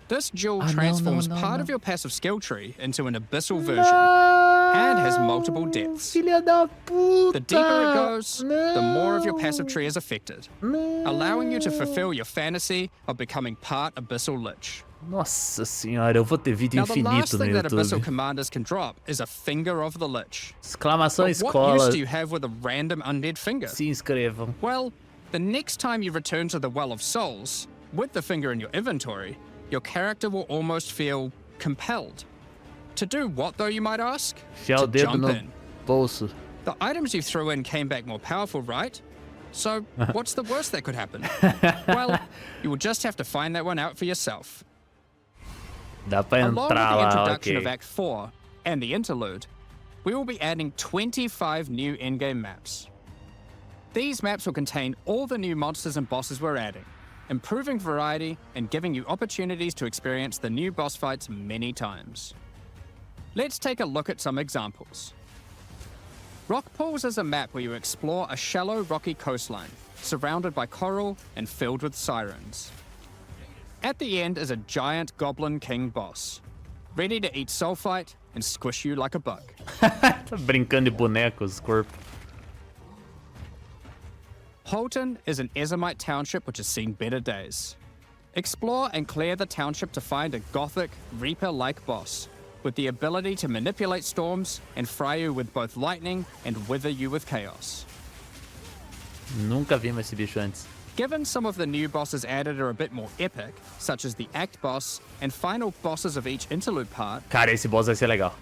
This jewel transforms part of your passive skill tree into an abyssal version and has multiple depths. Filha da puta. The deeper it goes, the more of your passive tree is affected, allowing you to fulfill your fantasy of becoming part Abyssal Lich. Nossa senhora, eu vou ter vídeo Now, the last infinito no thing that Abyssal YouTube. commanders can drop is a Finger of the Lich. Exclamação But what Escola. use do you have with a random undead finger? Se inscrevam. Well, the next time you return to the Well of Souls, with the finger in your inventory, your character will almost feel compelled. To do what, though, you might ask? Enfiar o To dedo jump no in. bolso. The items you threw in came back more powerful, right? So, what's the worst that could happen? Well, you will just have to find that one out for yourself. Dá pra Along with entrar the lá, introduction ok. of Act 4 and the Interlude, we will be adding 25 new endgame maps. These maps will contain all the new monsters and bosses we're adding, improving variety and giving you opportunities to experience the new boss fights many times. Let's take a look at some examples. Rock Pools is a map where you explore a shallow rocky coastline, surrounded by coral and filled with sirens. At the end is a giant Goblin King boss, ready to eat sulfite and squish you like a bug. Tá brincando de bonecos, corpo. Holton is an Ezomite township which has seen better days. Explore and clear the township to find a gothic, Reaper-like boss, with the ability to manipulate storms and fry you with both lightning and wither you with chaos. Nunca vimos esse bicho antes. Given some of the new bosses added are a bit more epic, such as the Act boss and final bosses of each interlude part, Cara, esse boss vai ser legal.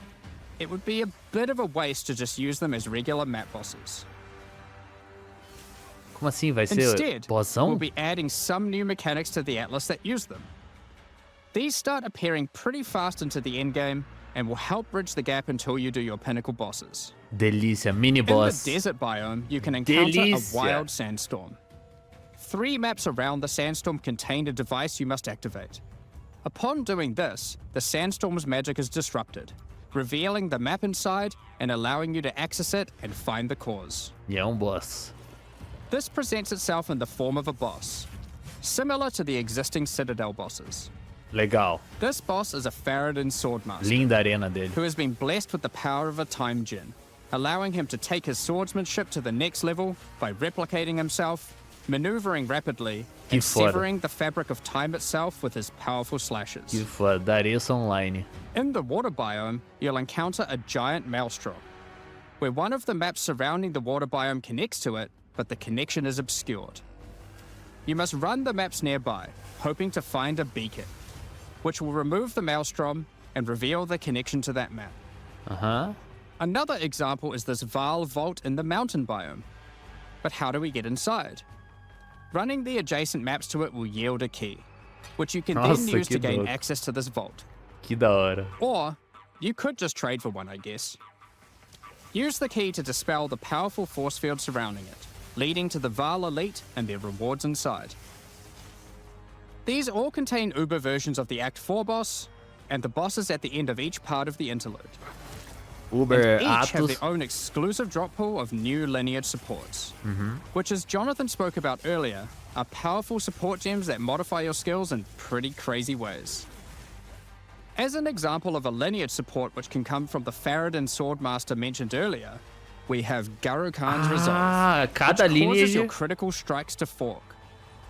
it would be a bit of a waste to just use them as regular map bosses. Como assim? Vai ser Instead, we'll bossão? be adding some new mechanics to the Atlas that use them. These start appearing pretty fast into the endgame and will help bridge the gap until you do your pinnacle bosses. Delícia, mini boss. In the desert biome, you can encounter Delícia. a wild sandstorm. 3 maps around the sandstorm contain a device you must activate. Upon doing this, the sandstorm's magic is disrupted, revealing the map inside and allowing you to access it and find the cause. E é boss. This presents itself in the form of a boss, similar to the existing Citadel bosses. Legal. This boss is a Faradin Swordmaster, Linda a arena dele. who has been blessed with the power of a time gem, allowing him to take his swordsmanship to the next level by replicating himself, maneuvering rapidly, Que and foda. severing the fabric of time itself with his powerful slashes. Que foda, Dareus online. In the water biome, you'll encounter a giant maelstrom, where one of the maps surrounding the water biome connects to it, but the connection is obscured. You must run the maps nearby, hoping to find a beacon, which will remove the maelstrom and reveal the connection to that map. Aham. Another example is this Vaal vault in the mountain biome. But how do we get inside? Running the adjacent maps to it will yield a key, which you can then Nossa, use to que gain louco. access to this vault. Que da hora. Or, you could just trade for one, I guess. Use the key to dispel the powerful force field surrounding it, leading to the Vaal Elite and their rewards inside. These all contain Uber versions of the Act 4 boss, and the bosses at the end of each part of the interlude. Uber Each have Atos. their own exclusive drop pool of new lineage supports, which, as Jonathan spoke about earlier, are powerful support gems that modify your skills in pretty crazy ways. As an example of a lineage support which can come from the Faradin Swordmaster mentioned earlier, we have Garukan's Resolve, Ah, cada which causes your lineage. critical strikes to fork,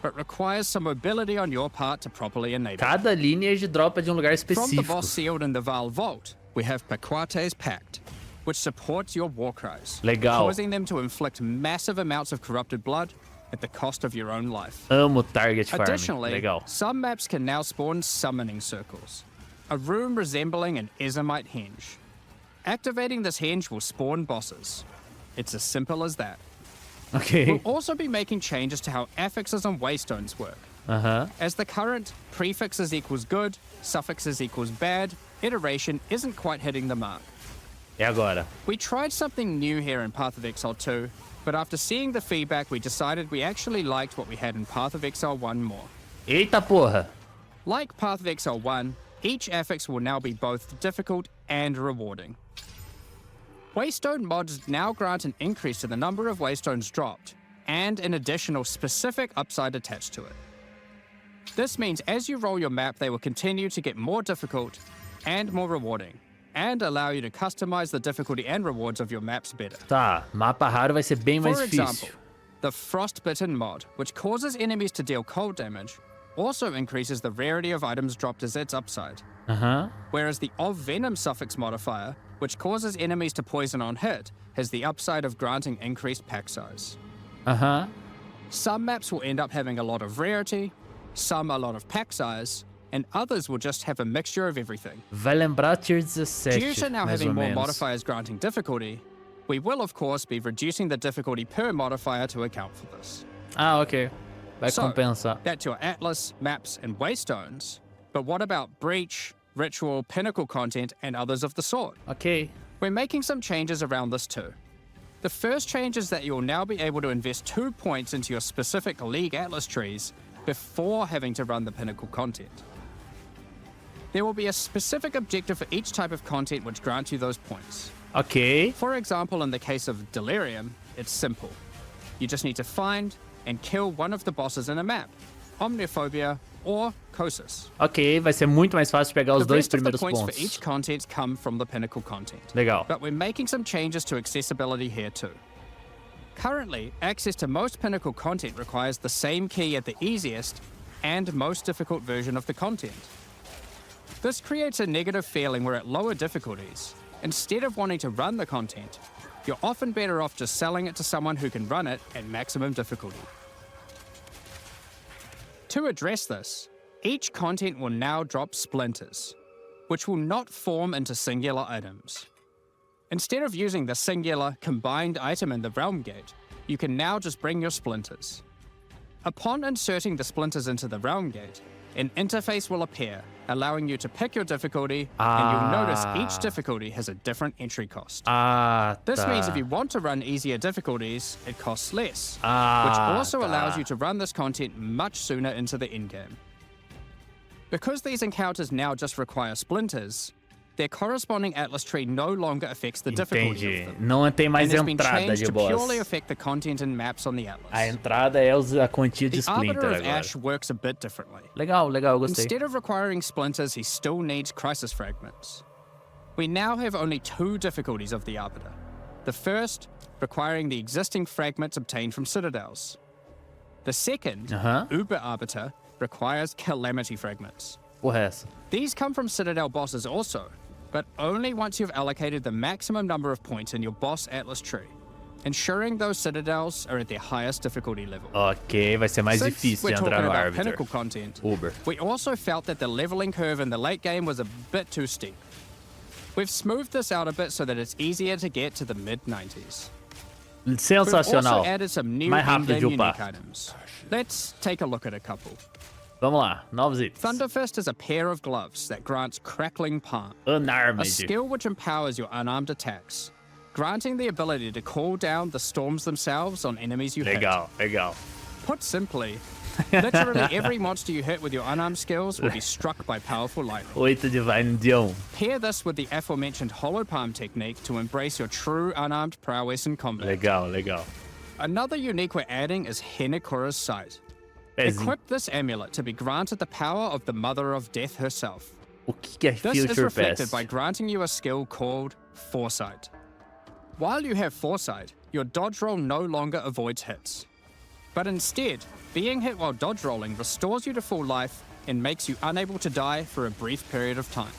but requires some mobility on your part to properly enable. Cada lineage dropa de lugar From the específico. boss sealed in the Vaal Vault, we have Paquate's Pact, which supports your war cries, Legal. causing them to inflict massive amounts of corrupted blood at the cost of your own life. Amo target farming. Additionally, Legal. some maps can now spawn summoning circles, a room resembling an Ezomite henge. Activating this henge will spawn bosses. It's as simple as that. Ok. We'll also be making changes to how affixes and waystones work, Aham. as the current prefixes equals good, suffixes equals bad iteration isn't quite hitting the mark. E agora? We tried something new here in Path of Exile 2, but after seeing the feedback, we decided we actually liked what we had in Path of Exile 1 more. Eita porra. Like Path of Exile 1, each affix will now be both difficult and rewarding. Waystone mods now grant an increase to the number of waystones dropped, and an additional specific upside attached to it. This means as you roll your map, they will continue to get more difficult and more rewarding, and allow you to customize the difficulty and rewards of your maps better. Tá, mapa raro vai ser bem mais For example, difícil. the Frostbitten mod, which causes enemies to deal cold damage, also increases the rarity of items dropped as its upside. Whereas the Of Venom suffix modifier, which causes enemies to poison on hit, has the upside of granting increased pack size. Some maps will end up having a lot of rarity, some a lot of pack size, and others will just have a mixture of everything. Vai lembrar tier 17, Due to now mais having ou more menos. modifiers granting difficulty, we will of course be reducing the difficulty per modifier to account for this. Ah, ok. Vai So, compensar. that's your Atlas, maps, and waystones. But what about Breach, Ritual, Pinnacle content, and others of the sort? Ok. We're making some changes around this too. The first change is that you'll now be able to invest 2 points into your specific League Atlas trees before having to run the Pinnacle content. There will be a specific objective for each type of content which grants you those points. Ok. For example, in the case of Delirium, it's simple. You just need to find and kill one of the bosses in a map, Omniophobia or Kosis. Ok, vai ser muito mais fácil pegar os The dois rest of the primeiros points for pontos. each content come from the Pinnacle content. Legal. But we're making some changes to accessibility here too. Currently, access to most Pinnacle content requires the same key at the easiest and most difficult version of the content. This creates a negative feeling where at lower difficulties, instead of wanting to run the content, you're often better off just selling it to someone who can run it at maximum difficulty. To address this, each content will now drop splinters, which will not form into singular items. Instead of using the singular combined item in the realm gate, you can now just bring your splinters. Upon inserting the splinters into the realm gate, an interface will appear, allowing you to pick your difficulty, and you'll notice each difficulty has a different entry cost. Ah, This tá. means if you want to run easier difficulties, it costs less, Ah, which also tá. allows you to run this content much sooner into the endgame. Because these encounters now just require splinters, their corresponding Atlas tree no longer affects the difficulty Entendi. of them, Não tem mais and has been entrada changed de to boss. purely affect the content and maps on the Atlas. A entrada é a quantia de The Arbiter Splinter of agora. Ash works a bit differently. Legal, legal, gostei. Instead of requiring splinters, he still needs crisis fragments. We now have only 2 difficulties of the Arbiter. The first, requiring the existing fragments obtained from citadels. The second, Uber Arbiter, requires calamity fragments. Porra, é essa? These come from citadel bosses also, but only once you've allocated the maximum number of points in your boss Atlas tree, ensuring those citadels are at their highest difficulty level. Ok, vai ser mais Since difícil we're de talking entrar no about Arbiter. Pinnacle content, Uber. we also felt that the leveling curve in the late game was a bit too steep. We've smoothed this out a bit so that it's easier to get to the mid-90s. We've Sensacional. also added some new Mais rápido de in-game unique upar. items. Let's take a look at a couple. Vamos lá, novos itens. Thunderfist is a pair of gloves that grants Crackling Palm, Unarmed. a skill which empowers your unarmed attacks, granting the ability to call down the storms themselves on enemies you Legal, legal. hit. Put simply, literally every monster you hit with your unarmed skills will be struck by powerful lightning. 8 Divine de 1. Pair this with the aforementioned Hollow Palm technique to embrace your true unarmed prowess in combat. Legal, legal. Another unique we're adding is Henekura's Sight. Pezinho. Equip this amulet to be granted the power of the Mother of Death herself. O que é This is Future reflected Pass? by granting you a skill called Foresight. While you have Foresight, your dodge roll no longer avoids hits. But instead, being hit while dodge rolling restores you to full life and makes you unable to die for a brief period of time.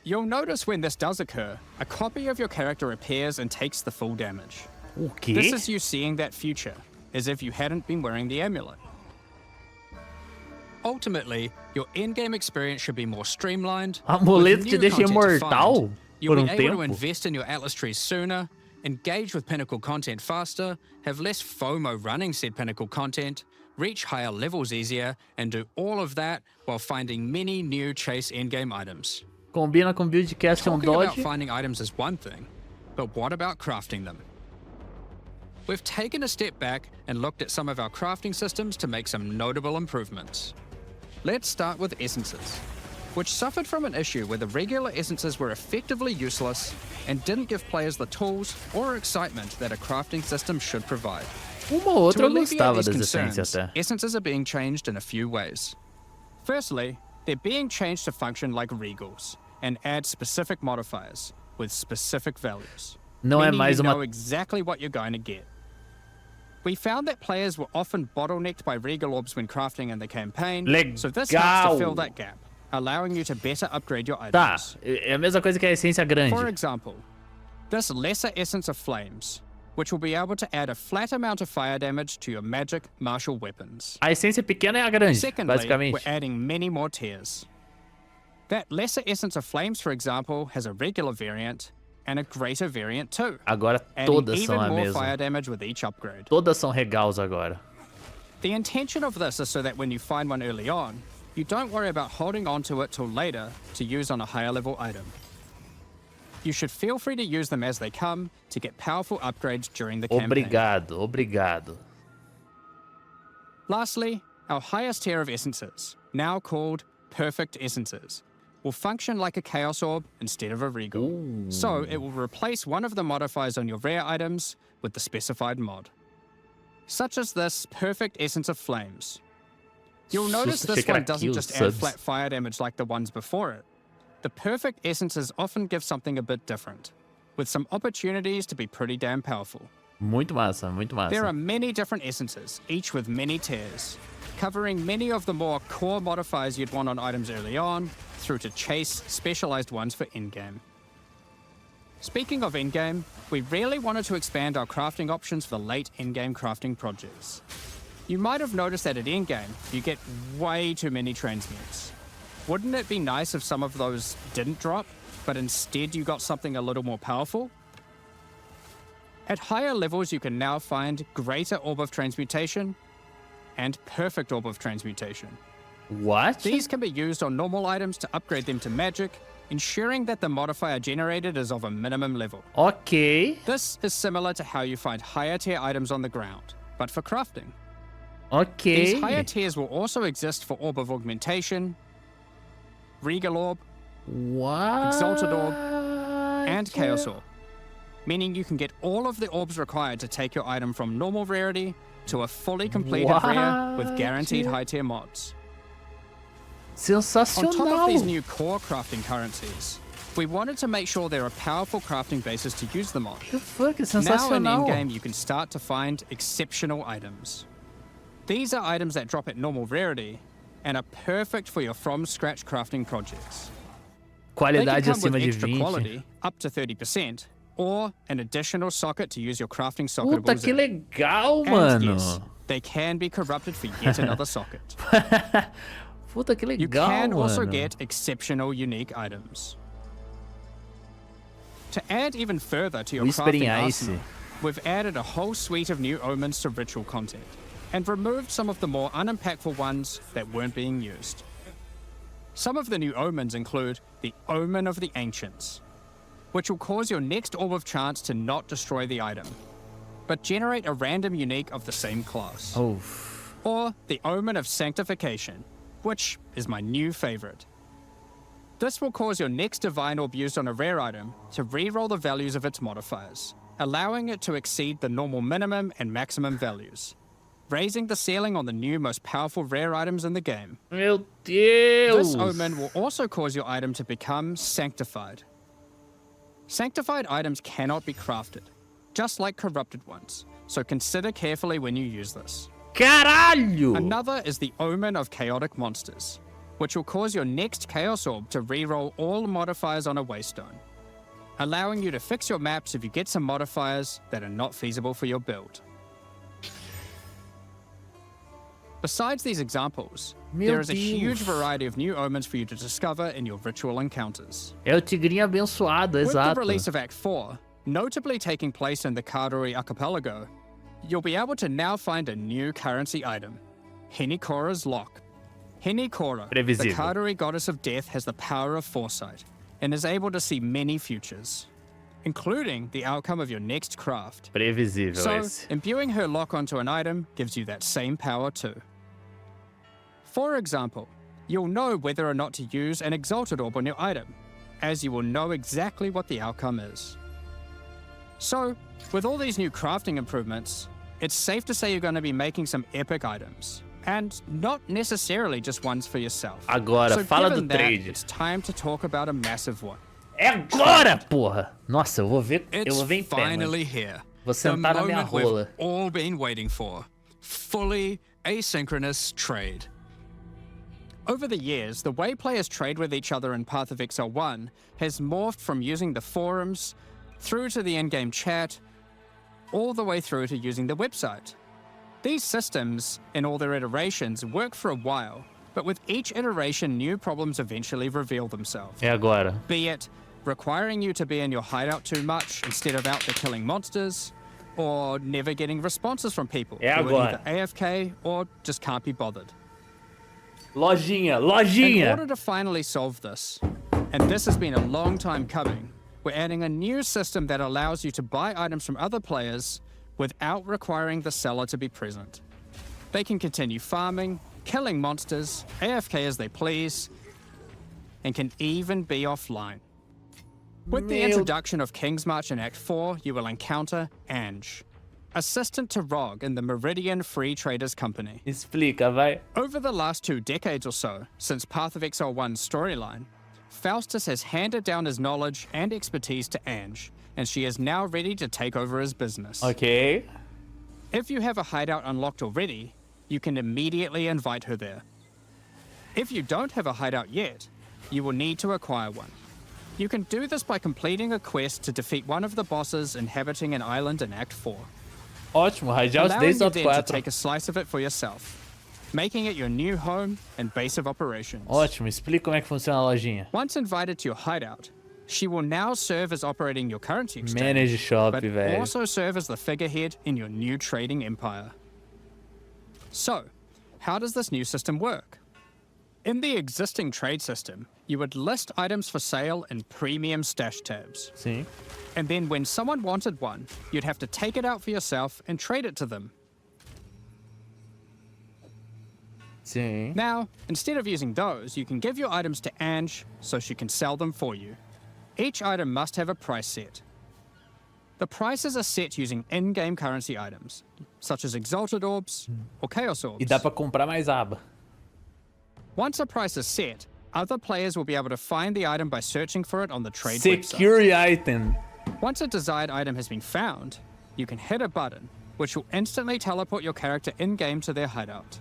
You'll notice when this does occur, a copy of your character appears and takes the full damage. O quê? This is you seeing that future, as if you hadn't been wearing the amulet. Ultimately, your in-game experience should be more streamlined. Amuleto with te new deixa content to imortal find. You'll por be able tempo? to invest in your Atlas trees sooner, engage with Pinnacle content faster, have less FOMO running said Pinnacle content, reach higher levels easier, and do all of that while finding many new chase endgame items. Combina com build de cast Talking about dodge. finding items is one thing, but what about crafting them? We've taken a step back and looked at some of our crafting systems to make some notable improvements. Let's start with essences, which suffered from an issue where the regular essences were effectively useless and didn't give players the tools or excitement that a crafting system should provide. Uma ou outra To eu alleviate gostava these das concerns, essências até. essences are being changed in a few ways. Firstly, they're being changed to function like regals and add specific modifiers with specific values. Não é meaning mais you uma... know exactly what you're going to get. We found that players were often bottlenecked by regal orbs when crafting in the campaign, so this helps to fill that gap, allowing you to better upgrade your Tá, items. é a mesma coisa que a essência grande. For example, this lesser essence of flames, which will be able to add a flat amount of fire damage to your magic martial weapons. A essência pequena é a grande, Secondly, basicamente. we're adding many more tiers. That lesser essence of flames, for example, has a regular variant and a greater variant too, Agora adding todas even são a more fire mesma. damage with each upgrade. Todas são regals agora. The intention of this is so that when you find one early on, you don't worry about holding onto it till later to use on a higher level item. You should feel free to use them as they come to get powerful upgrades during the campaign. Obrigado, obrigado. Lastly, our highest tier of essences, now called perfect essences, will function like a chaos orb instead of a regal. So it will replace one of the modifiers on your rare items with the specified mod. Such as this perfect essence of flames. You'll notice this one doesn't just add flat fire damage like the ones before it. The perfect essences often give something a bit different, with some opportunities to be pretty damn powerful. Muito massa, muito massa. There are many different essences, each with many tiers, covering many of the more core modifiers you'd want on items early on, through to chase specialized ones for endgame. Speaking of endgame, we really wanted to expand our crafting options for late endgame crafting projects. You might have noticed that at endgame, you get way too many transmutes. Wouldn't it be nice if some of those didn't drop, but instead you got something a little more powerful? At higher levels, you can now find Greater Orb of Transmutation and Perfect Orb of Transmutation. What? These can be used on normal items to upgrade them to magic, ensuring that the modifier generated is of a minimum level. Ok. This is similar to how you find higher tier items on the ground, but for crafting. Ok. These higher tiers will also exist for Orb of Augmentation, Regal Orb, What? Exalted Orb, and Chaos Orb, meaning you can get all of the orbs required to take your item from normal rarity to a fully completed rare with guaranteed high tier mods. On Sensacional. top of these new core crafting currencies, we wanted to make sure there are powerful crafting bases to use them on. The fuck, é Now in sensacional. endgame, you can start to find exceptional items. These are items that drop at normal rarity and are perfect for your from-scratch crafting projects. They can Qualidade come with acima de extra 20. quality, up to 30%, or an additional socket to use your crafting socketables Puta, que in. legal, And mano. yes, they can be corrupted for yet another socket. Puta, que You legal, can also mano. get exceptional unique items. To add even further to your Whisper in crafting Ice. arsenal, we've added a whole suite of new omens to ritual content, and removed some of the more unimpactful ones that weren't being used. Some of the new omens include the Omen of the Ancients, which will cause your next Orb of Chance to not destroy the item, but generate a random unique of the same class. Oh. Or the Omen of Sanctification, which is my new favorite. This will cause your next Divine Orb used on a rare item to reroll the values of its modifiers, allowing it to exceed the normal minimum and maximum values, raising the ceiling on the new most powerful rare items in the game. Meu Deus. This Omen will also cause your item to become sanctified. Sanctified items cannot be crafted, just like corrupted ones, so consider carefully when you use this. Caralho. Another is the Omen of Chaotic Monsters, which will cause your next Chaos Orb to reroll all modifiers on a Waystone, allowing you to fix your maps if you get some modifiers that are not feasible for your build. Besides these examples, there is a huge variety of new omens for you to discover in your ritual encounters. É o tigrinho abençoado, With the exato. release of Act 4, notably taking place in the Karuri Archipelago, you'll be able to now find a new currency item, Henikora's Lock. Henikora, the Previsível. Karuri goddess of death, has the power of foresight and is able to see many futures, including the outcome of your next craft. Previsível So, esse. imbuing her lock onto an item gives you that same power too. For example, you'll know whether or not to use an Exalted Orb on your item, as you will know exactly what the outcome is. So, with all these new crafting improvements, it's safe to say you're going to be making some epic items, and not necessarily just ones for yourself. Agora, so fala do given that, trade. it's time to talk about a massive one. É agora, porra! Nossa, eu vou ver em pé, finally mano. here. Vou sentar na minha moment we've rola. all been waiting for. Fully asynchronous trade. Over the years, the way players trade with each other in Path of Exile 1 has morphed from using the forums, through to the in-game chat, all the way through to using the website. These systems, in all their iterations, work for a while, but with each iteration, new problems eventually reveal themselves. É agora. Be it requiring you to be in your hideout too much instead of out there killing monsters, or never getting responses from people É who are either agora. AFK or just can't be bothered. Lojinha, In lojinha! order to finally solve this, and this has been a long time coming, we're adding a new system that allows you to buy items from other players without requiring the seller to be present. They can continue farming, killing monsters, AFK as they please, and can even be offline. With the Meu- introduction of King's March in Act 4, you will encounter Ange, assistant to Rog in the Meridian Free Traders Company. Explica, vai. Over the last 2 decades or so, since Path of Exile 1's storyline, Faustus has handed down his knowledge and expertise to Ange, and she is now ready to take over his business. Ok. If you have a hideout unlocked already, you can immediately invite her there. If you don't have a hideout yet, you will need to acquire one. You can do this by completing a quest to defeat one of the bosses inhabiting an island in Act 4. Ótimo, radial Allowing desde you o then to 4. take a slice of it for yourself, making it your new home and base of operations. Ótimo, explica como é que funciona a lojinha. Once invited to your hideout, she will now serve as operating your currency exchange, Manage shop, but velho. also serve as the figurehead in your new trading empire. So, how does this new system work? In the existing trade system, you would list items for sale in premium stash tabs. Sim. And then when someone wanted one, you'd have to take it out for yourself and trade it to them. Sim. Now, instead of using those, you can give your items to Ange so she can sell them for you. Each item must have a price set. The prices are set using in-game currency items, such as Exalted Orbs or Chaos Orbs. E dá pra comprar mais aba. Once a price is set, other players will be able to find the item by searching for it on the trade website. Secure item. Once a desired item has been found, you can hit a button, which will instantly teleport your character in-game to their hideout.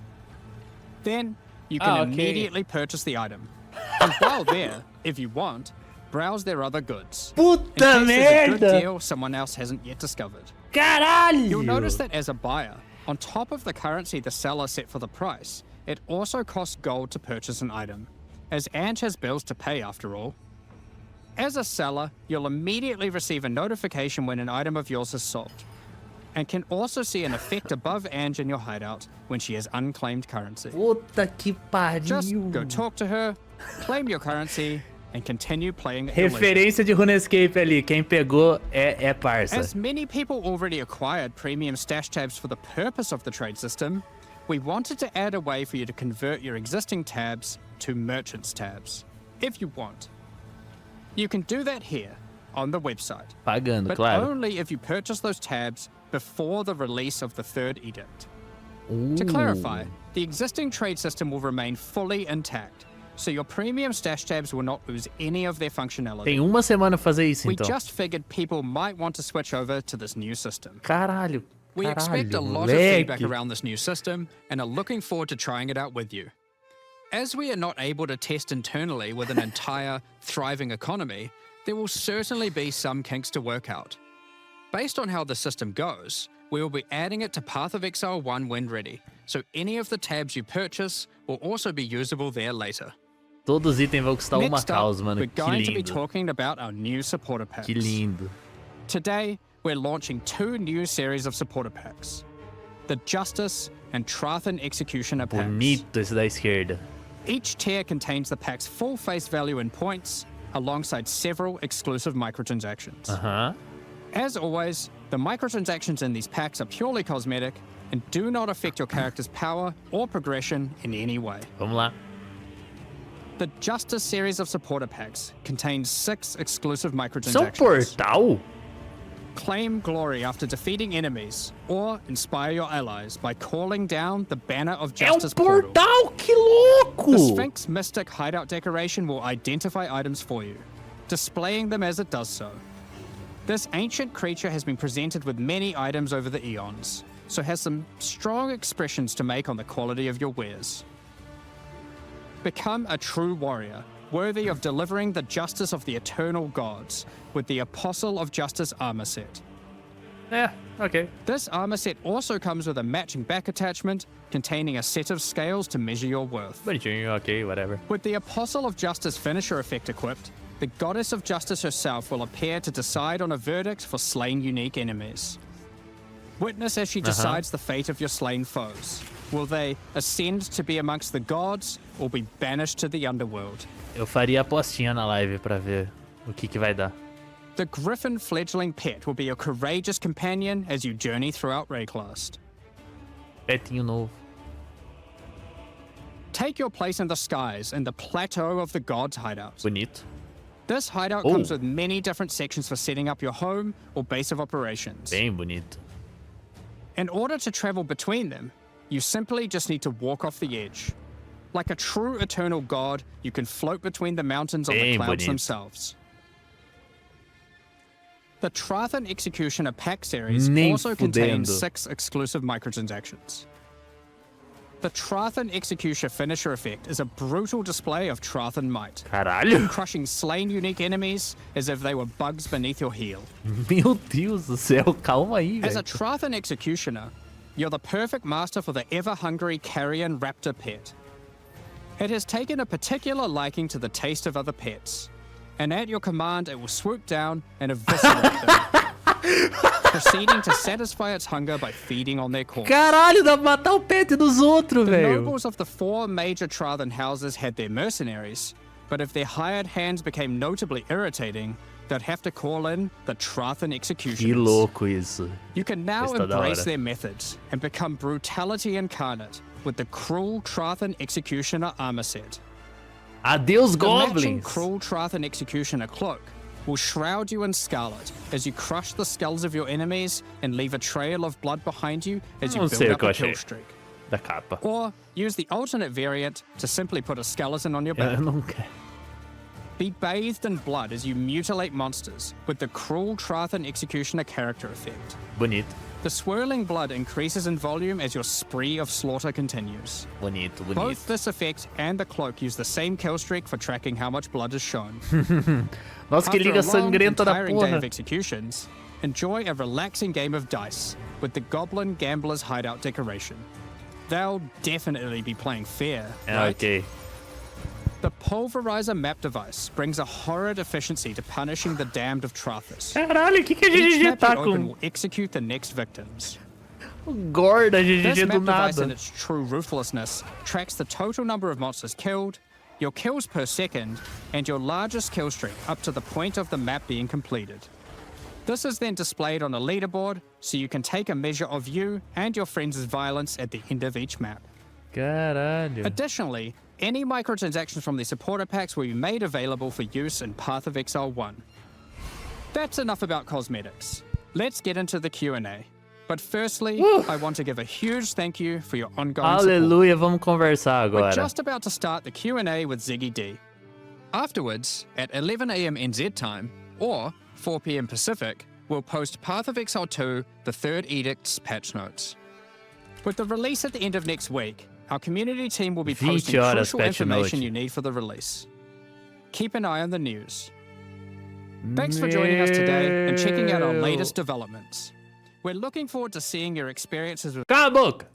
Then, you can okay. immediately purchase the item. And while there, if you want, browse their other goods. Puta in case there's a good merda! deal someone else hasn't yet discovered. Caralho! You'll notice that as a buyer, on top of the currency the seller set for the price, it also costs gold to purchase an item, as Ange has bills to pay after all. As a seller, you'll immediately receive a notification when an item of yours is sold, and can also see an effect above Ange in your hideout when she has unclaimed currency. Puta que pariu! Just go talk to her, claim your currency, and continue playing at your leisure. Referência de RuneScape ali, quem pegou é parça. As many people already acquired premium stash tabs for the purpose of the trade system, we wanted to add a way for you to convert your existing tabs to merchants tabs, if you want. You can do that here, on the website, Pagando, but claro. only if you purchase those tabs before the release of the third edict. To clarify, the existing trade system will remain fully intact, so your premium stash tabs will not lose any of their functionality. Tem uma semana pra fazer isso, We então. just figured people might want to switch over to this new system. Caralho, We expect a caralho, lot of feedback moleque. around this new system and are looking forward to trying it out with you. As we are not able to test internally with an entire, thriving economy, there will certainly be some kinks to work out. Based on how the system goes, we will be adding it to Path of Exile 1 when ready, so any of the tabs you purchase will also be usable there later. Todos os itens vão custar uma Next up, causa, mano. we're Que going to be lindo. talking about our new supporter packs. Que lindo. Today, we're launching 2 new series of supporter packs. The Justice and Trathan Executioner packs. Bonito esse da esquerda. Each tier contains the pack's full face value in points, alongside several exclusive microtransactions. Aham. As always, the microtransactions in these packs are purely cosmetic and do not affect your character's power or progression in any way. Vamos lá. The Justice series of supporter packs contains 6 exclusive Isso é um microtransactions. portal? Claim glory after defeating enemies, or inspire your allies by calling down the Banner of É um Justice portal. portal? Que louco! The Sphinx Mystic hideout decoration will identify items for you, displaying them as it does so. This ancient creature has been presented with many items over the eons, so has some strong expressions to make on the quality of your wares. Become a true warrior, worthy of delivering the justice of the eternal gods, with the Apostle of Justice armor set. É, ok. This armor set also comes with a matching back attachment, containing a set of scales to measure your worth. Bonitinho, ok, whatever. With the Apostle of Justice finisher effect equipped, the Goddess of Justice herself will appear to decide on a verdict for slain unique enemies. Witness as she decides the fate of your slain foes. Will they ascend to be amongst the gods, or be banished to the underworld? Eu faria apostinha na live pra ver o que vai dar. The Griffin fledgling pet will be your courageous companion as you journey throughout Rayclast. Petinho novo. Take your place in the skies in the Plateau of the Gods hideout. Bonito. This hideout comes with many different sections for setting up your home or base of operations. Bem bonito. In order to travel between them, you simply just need to walk off the edge. Like a true eternal god, you can float between the mountains or the Bem clouds bonito. themselves. The Trathan Executioner pack series Nem also contains fudendo. 6 exclusive microtransactions. The Trathan Executioner finisher effect is a brutal display of Trathan might, Caralho. crushing slain unique enemies as if they were bugs beneath your heel. Meu Deus do céu, calma aí, As a velho. Trathan Executioner, you're the perfect master for the ever-hungry carrion raptor pet. It has taken a particular liking to the taste of other pets, and at your command it will swoop down and eviscerate them, proceeding to satisfy its hunger by feeding on their corpse. Caralho, dá pra matar o pet dos outros, The velho. nobles of the 4 major Trathan houses had their mercenaries, but if their hired hands became notably irritating, they'd have to call in the Trathan Que Executioners. louco isso. You can now Está da embrace hora. their methods and become brutality incarnate with the Cruel Trathan Executioner armor set. Adeus, The matching goblins. Cruel Trathan Executioner cloak will shroud you in scarlet as you crush the skulls of your enemies and leave a trail of blood behind you as you Não sei build o up que eu a achei kill streak. da capa. Or use the alternate variant to simply put a skeleton on your back. Eu não quero. Be bathed in blood as you mutilate monsters with the Cruel Trathan Executioner character effect. Bonito, The swirling blood increases in volume as your spree of slaughter continues. bonito, bonito. Both this effect and the cloak use the same kill streak for tracking how much blood is shown. Nossa, que After a liga long sangrenta and da tiring day porra. of executions, enjoy a relaxing game of dice with the Goblin Gambler's hideout decoration. They'll definitely be playing fair, É, right? ok. The Pulverizer map device brings a horrid efficiency to punishing the damned of Trathus. Caralho, o que a Each GG map tá you open com will execute the next victims. gorda This GG do map device in nada? its true ruthlessness tracks the total number of monsters killed, your kills per second, and your largest kill streak up to the point of the map being completed. This is then displayed on a leaderboard, so you can take a measure of you and your friends' violence at the end of each map. Caralho. Additionally, any microtransactions from the supporter packs will be made available for use in Path of Exile 1. That's enough about cosmetics. Let's get into the Q&A. But firstly, I want to give a huge thank you for your ongoing support. Aleluia, vamos conversar We're agora. just about to start the Q&A with Ziggy D. Afterwards, at 11 a.m. NZ time, or 4 p.m. Pacific, we'll post Path of Exile 2, the Third Edict's patch notes. With the release at the end of next week, our community team will be 20 posting horas crucial patch information note. you need for the release. Keep an eye on the news. Thanks for joining us today and checking out our latest developments. We're looking forward to seeing your experiences with Cala a boca!